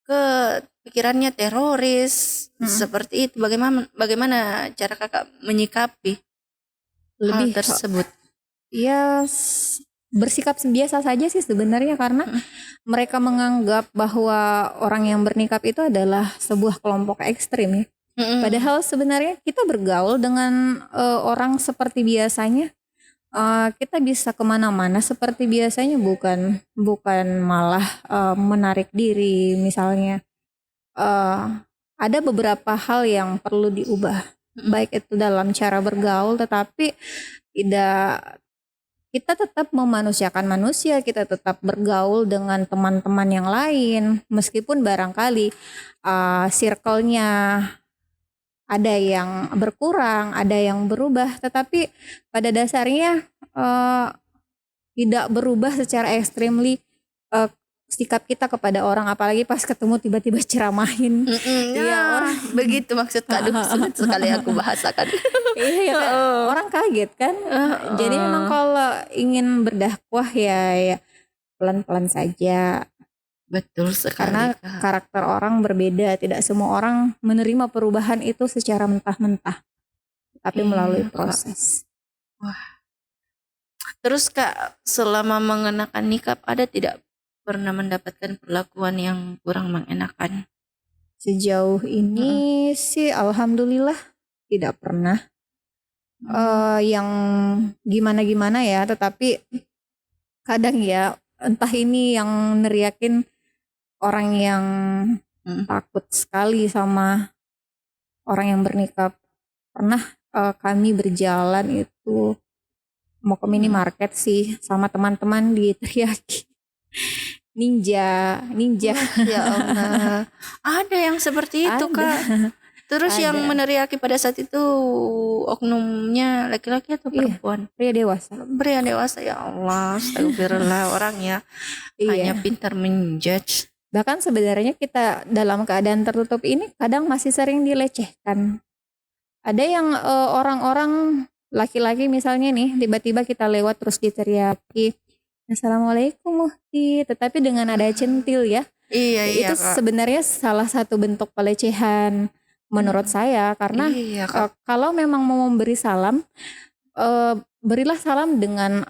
ke pikirannya teroris seperti itu. Bagaimana cara Kakak menyikapi hal tersebut? Ya bersikap biasa saja sih sebenarnya, karena mereka menganggap bahwa orang yang bernikab itu adalah sebuah kelompok ekstrim ya. Padahal sebenarnya kita bergaul dengan orang seperti biasanya. Kita bisa kemana-mana seperti biasanya, bukan malah menarik diri misalnya. Ada beberapa hal yang perlu diubah, baik itu dalam cara bergaul, tetapi kita tetap memanusiakan manusia, kita tetap bergaul dengan teman-teman yang lain, meskipun barangkali circle-nya ada yang berkurang, ada yang berubah, tetapi pada dasarnya tidak berubah secara ekstrimly sikap kita kepada orang, apalagi pas ketemu tiba-tiba ceramahin. Ya, orang begitu maksud Kak. Aduh, sulit sekali aku bahasakan. iya kan, orang kaget kan. Jadi memang kalau ingin berdakwah ya pelan-pelan saja. Betul sekali, Karena Kak. karakter orang berbeda, tidak semua orang menerima perubahan itu secara mentah-mentah, tapi melalui Iya, Kak. proses. Terus Kak, selama mengenakan nikab ada tidak pernah mendapatkan perlakuan yang kurang mengenakan? Sejauh ini sih alhamdulillah tidak pernah yang gimana-gimana ya, tetapi kadang ya entah ini yang neriakin orang yang takut sekali sama orang yang bernikab. Pernah kami berjalan itu mau ke minimarket sih sama teman-teman diteriaki ninja. Ya Allah, ada yang seperti itu Ada. Kak. Terus yang Ada. meneriaki pada saat itu oknumnya laki-laki atau Iya. perempuan? Pria dewasa. Pria dewasa, ya Allah, astagfirullah. Orang ya hanya Iya. pintar menjudge. Bahkan sebenarnya kita dalam keadaan tertutup ini kadang masih sering dilecehkan. Ada yang orang-orang laki-laki misalnya nih tiba-tiba kita lewat terus diteriaki Assalamualaikum Muhti, tetapi dengan ada centil ya. Iya, Itu Kak. sebenarnya salah satu bentuk pelecehan menurut saya, karena Iya, Kak. kalau memang mau memberi salam, berilah salam dengan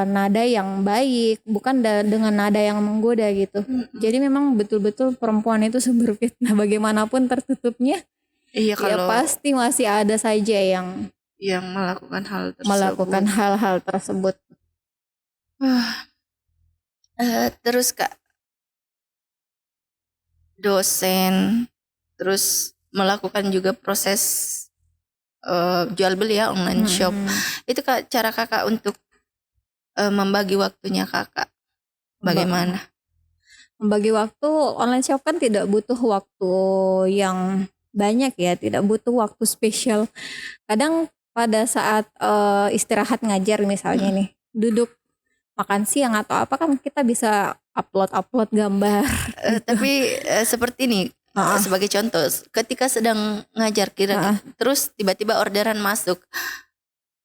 nada yang baik, bukan dengan nada yang menggoda gitu. Jadi memang betul-betul perempuan itu sumber fitnah bagaimanapun tertutupnya. Iya, Ya kalau pasti masih ada saja yang melakukan hal tersebut. melakukan hal-hal tersebut. Terus Kak, dosen terus melakukan juga proses jual beli ya, online shop. Itu Kak, cara Kakak untuk membagi waktunya Kakak bagaimana? Membagi waktu, online shop kan tidak butuh waktu yang banyak ya, tidak butuh waktu spesial. Kadang pada saat istirahat ngajar misalnya nih, duduk makan siang atau apa kan kita bisa upload gambar. Tapi seperti ini, sebagai contoh, ketika sedang ngajar terus tiba-tiba orderan masuk,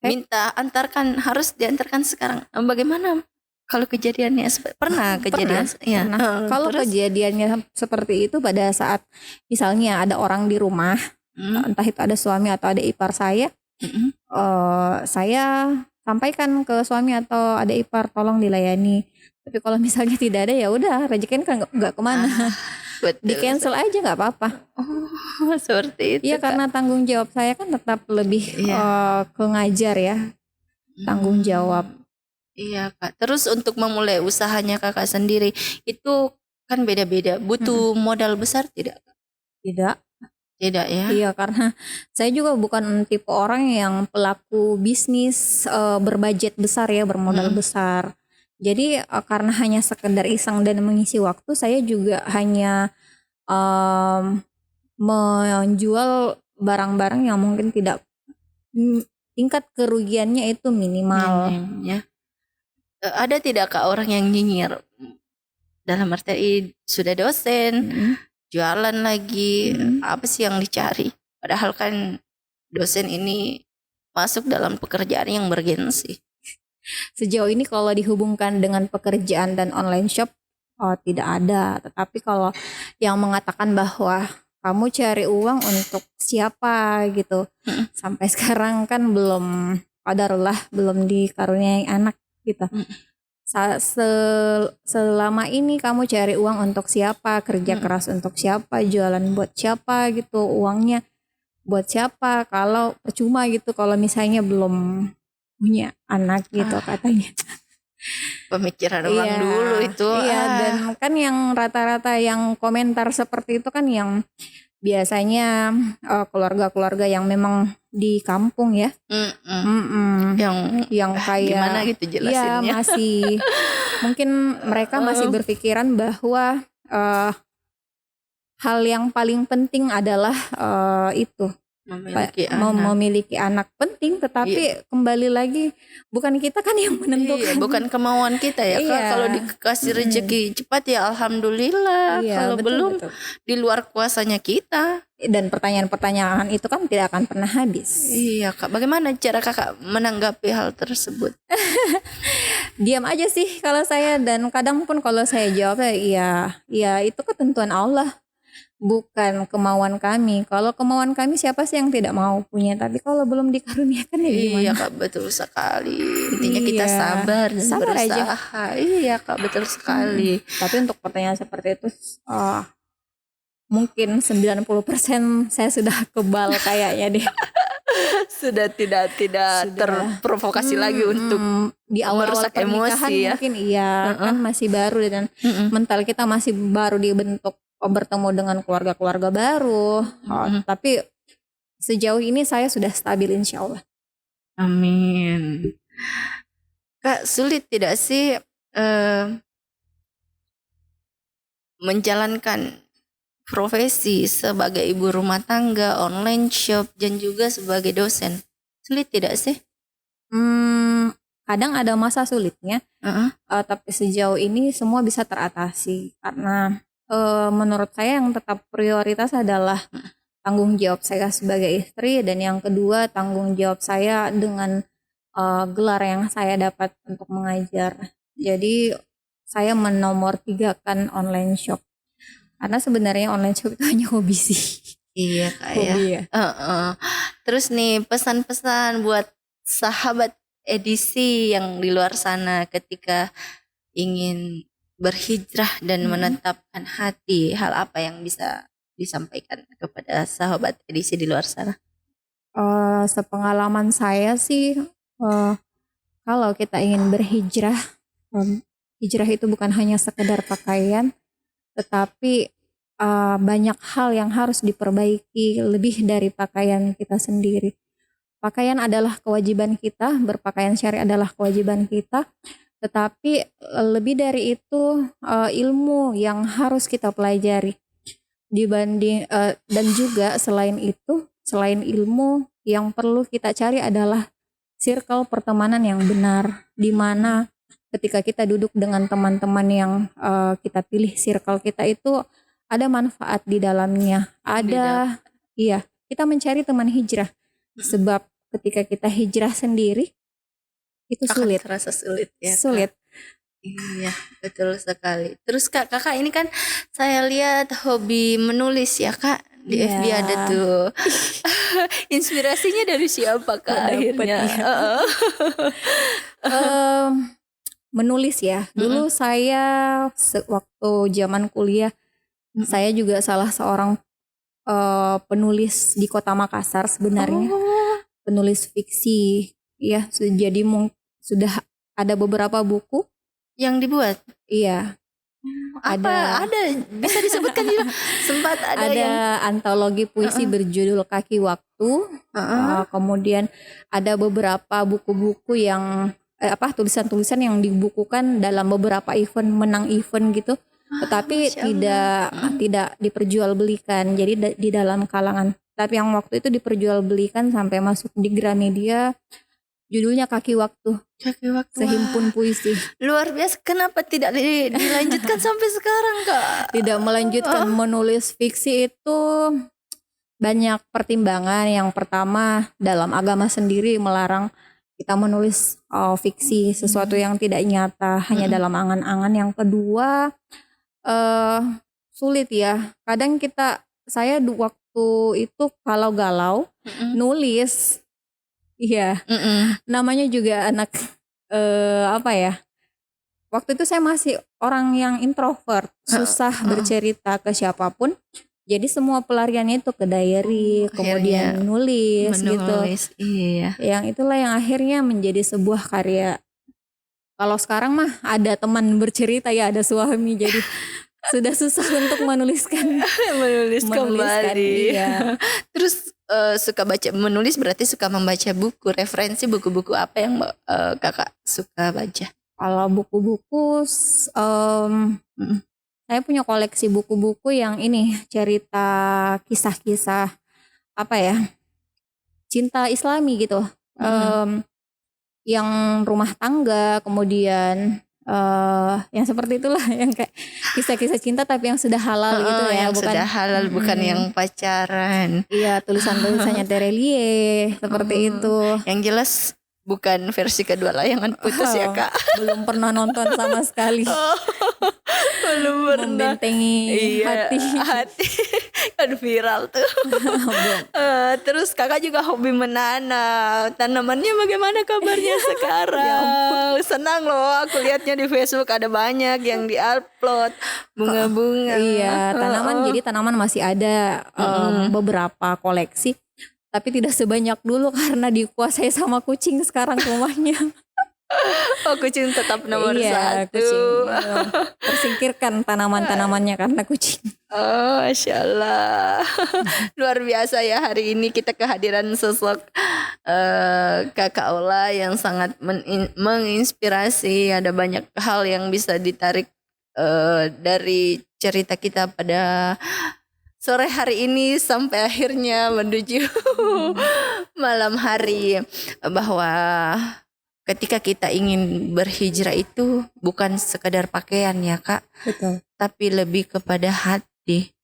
minta antarkan, harus diantarkan sekarang. Bagaimana kalau kejadiannya pernah kejadian? Ya. Kalau kejadiannya seperti itu pada saat misalnya ada orang di rumah, entah itu ada suami atau ada ipar saya sampaikan ke suami atau ada ipar tolong dilayani. Tapi kalau misalnya tidak ada ya udah rezekinya kan nggak kemana. Di cancel aja nggak apa-apa. Oh, seperti itu. Iya, karena tanggung jawab saya kan tetap lebih ke ngajar ya, tanggung jawab. Iya Kak. Terus untuk memulai usahanya Kakak sendiri itu kan beda-beda. Butuh modal besar tidak? Tidak ya? Iya, karena saya juga bukan tipe orang yang pelaku bisnis berbudget besar ya, bermodal besar. Jadi karena hanya sekedar iseng dan mengisi waktu, saya juga hanya menjual barang-barang yang mungkin tidak tingkat kerugiannya itu minimal. Ya. Ada tidak Kak orang yang nyinyir? Dalam arti sudah dosen, jualan lagi, apa sih yang dicari? Padahal kan dosen ini masuk dalam pekerjaan yang bergensi. Sejauh ini kalau dihubungkan dengan pekerjaan dan online shop, tidak ada. Tetapi kalau yang mengatakan bahwa kamu cari uang untuk siapa gitu, sampai sekarang kan belum, qadarullah belum dikaruniai anak gitu. Selama ini kamu cari uang untuk siapa, kerja keras untuk siapa, jualan buat siapa gitu, uangnya buat siapa, kalau percuma gitu kalau misalnya belum punya anak gitu katanya. Pemikiran orang dulu itu. Iya, dan kan yang rata-rata yang komentar seperti itu kan yang biasanya keluarga-keluarga yang memang di kampung ya, yang kayak gimana gitu jelasinnya? Ya masih mungkin mereka masih berpikiran bahwa hal yang paling penting adalah itu memiliki anak penting, tetapi kembali lagi bukan kita kan yang menentukan. Bukan kemauan kita ya Kak. Kalau dikasih rezeki cepat ya alhamdulillah. Kalau belum di luar kuasanya kita. Dan pertanyaan-pertanyaan itu kan tidak akan pernah habis. Iya Kak, bagaimana cara Kakak menanggapi hal tersebut? Diam aja sih kalau saya, dan kadang pun kalau saya jawab ya itu ketentuan Allah, bukan kemauan kami. Kalau kemauan kami siapa sih yang tidak mau punya, tapi kalau belum dikaruniakan ya gimana? Iya Kak, betul sekali. Intinya kita sabar dan berusaha aja. Iya Kak, betul sekali. Tapi untuk pertanyaan seperti itu mungkin 90% saya sudah kebal kayaknya deh. Sudah tidak terprovokasi lagi untuk di awal-awal pernikahan ya. Mungkin kan masih baru dan mental kita masih baru dibentuk, bertemu dengan keluarga-keluarga baru. Tapi sejauh ini saya sudah stabil insya Allah. Amin. Kak, sulit tidak sih menjalankan profesi sebagai ibu rumah tangga, online shop, dan juga sebagai dosen? Sulit tidak sih? Kadang ada masa sulitnya, tapi sejauh ini semua bisa teratasi. Karena menurut saya yang tetap prioritas adalah tanggung jawab saya sebagai istri, dan yang kedua tanggung jawab saya dengan gelar yang saya dapat untuk mengajar. Jadi saya menomor-3kan online shop. Karena sebenarnya online shop itu hanya hobi sih. Iya Kak ya. Terus nih pesan-pesan buat sahabat edisi yang di luar sana ketika ingin berhijrah dan menetapkan hati, hal apa yang bisa disampaikan kepada sahabat edisi di luar sana? Sepengalaman saya sih, kalau kita ingin berhijrah, hijrah itu bukan hanya sekedar pakaian, tetapi banyak hal yang harus diperbaiki lebih dari pakaian kita sendiri. Pakaian adalah kewajiban kita, berpakaian syar'i adalah kewajiban kita, tetapi lebih dari itu ilmu yang harus kita pelajari. Dan juga selain itu, selain ilmu, yang perlu kita cari adalah circle pertemanan yang benar, di mana ketika kita duduk dengan teman-teman yang kita pilih, circle kita itu ada manfaat di dalamnya. Kita mencari teman hijrah. Sebab ketika kita hijrah sendiri itu sulit. Akan terasa sulit ya. Sulit. Iya, betul sekali. Terus Kakak ini kan saya lihat hobi menulis ya Kak. Di FB ada tuh. Inspirasinya dari siapa Kak akhirnya? Menulis ya. Dulu saya waktu zaman kuliah, saya juga salah seorang penulis di Kota Makassar sebenarnya. Penulis fiksi. Ya, jadi sudah ada beberapa buku yang dibuat. Iya. Ada bisa disebutkan juga. Sempat ada antologi puisi berjudul Kaki Waktu. Kemudian ada beberapa buku-buku yang tulisan-tulisan yang dibukukan dalam beberapa event, menang event gitu. Tetapi tidak diperjualbelikan. Jadi di dalam kalangan. Tapi yang waktu itu diperjualbelikan sampai masuk di Gramedia. Judulnya Kaki Waktu. Kaki Waktu. Sehimpun puisi. Luar biasa. Kenapa tidak dilanjutkan sampai sekarang Kak? Tidak melanjutkan. Menulis fiksi itu banyak pertimbangan. Yang pertama, dalam agama sendiri melarang kita menulis fiksi, sesuatu yang tidak nyata, hanya dalam angan-angan. Yang kedua, sulit ya. Kadang saya waktu itu kalau galau nulis. Iya, namanya juga anak waktu itu saya masih orang yang introvert, susah bercerita ke siapapun. Jadi semua pelariannya itu ke diary, kemudian nulis gitu. Iya. Yang itulah yang akhirnya menjadi sebuah karya. Kalau sekarang mah ada teman bercerita ya, ada suami, jadi sudah susah untuk menuliskan kembali. Iya. Terus suka menulis berarti suka membaca buku. Referensi buku-buku apa yang Kakak suka baca? Kalau buku-buku, saya punya koleksi buku-buku yang ini cerita kisah-kisah cinta Islami gitu. Yang rumah tangga, kemudian yang seperti itulah, yang kayak kisah-kisah cinta tapi yang sudah halal gitu ya, yang bukan sudah halal, bukan yang pacaran. Iya, tulisan-tulisannya Terelie seperti itu. Yang jelas bukan versi kedua layangan putus ya Kak. Belum pernah nonton sama sekali. Belum pernah. Membentengi hati. Kan viral tuh. Terus Kakak juga hobi menanam. Tanamannya bagaimana kabarnya sekarang? Senang loh aku lihatnya di Facebook, ada banyak yang diupload bunga-bunga. Iya, jadi tanaman masih ada beberapa koleksi, tapi tidak sebanyak dulu karena dikuasai sama kucing sekarang rumahnya. Oh, kucing tetap nomor satu. Kucing, tersingkirkan tanaman-tanamannya karena kucing. Oh, Masya Allah. Luar biasa ya, hari ini kita kehadiran sosok Kakak Ola yang sangat menginspirasi. Ada banyak hal yang bisa ditarik dari cerita kita pada sore hari ini sampai akhirnya menuju malam hari, bahwa ketika kita ingin berhijrah itu bukan sekadar pakaian ya Kak. Betul. Tapi lebih kepada hati.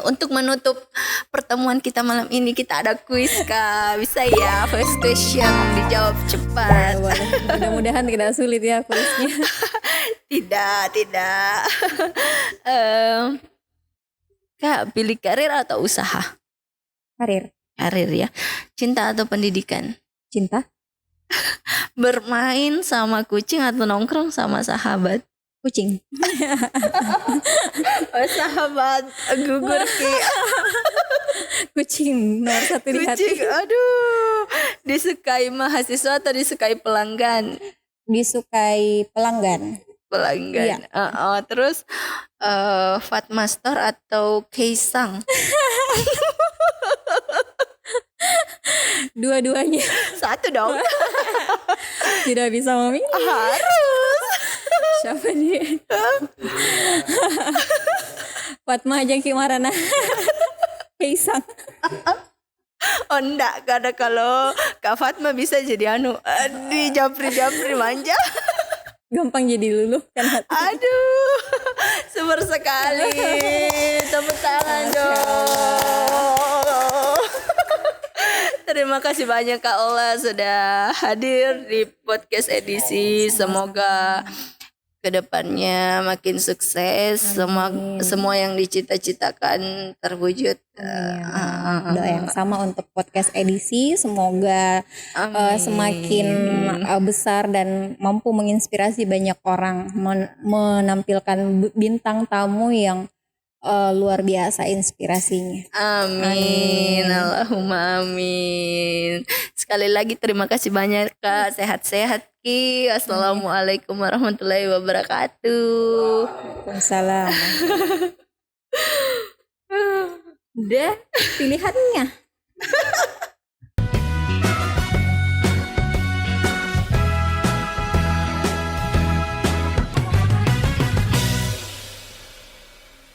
Untuk menutup pertemuan kita malam ini, kita ada kuis Kak. Bisa ya, first question dijawab cepat. Boleh. Mudah-mudahan tidak sulit ya kuisnya. Tidak. Kak, pilih karir atau usaha? Karir ya. Cinta atau pendidikan? Cinta. Bermain sama kucing atau nongkrong sama sahabat? Kucing. Oh, sahabat gugur Ki. Kucing nomor 1 di hati. Kucing, aduh. Disukai mahasiswa atau disukai pelanggan? Disukai pelanggan. Pelanggan. Iya. Terus Fatma Store atau Kaisang? Dua-duanya. Satu dong. Tidak bisa memilih. Harus. Siapa dia? Fatma Jangki Marana. Kaisang. Oh enggak, karena kalau Kak Fatma bisa jadi di japri manja. Gampang jadi luluh kan hati. Aduh, super sekali. Tepuk tangan dong. Terima kasih banyak Kak Ola sudah hadir di podcast edisi. Semoga kedepannya makin sukses. Semua yang dicita-citakan terwujud. Doa yang sama untuk podcast edisi. Semoga semakin besar dan mampu menginspirasi banyak orang, menampilkan bintang tamu yang luar biasa inspirasinya. Amin. Allahumma amin. Sekali lagi terima kasih banyak Kak. Sehat-sehat Ki. Assalamualaikum warahmatullahi wabarakatuh. Waalaikumsalam. Udah pilihannya.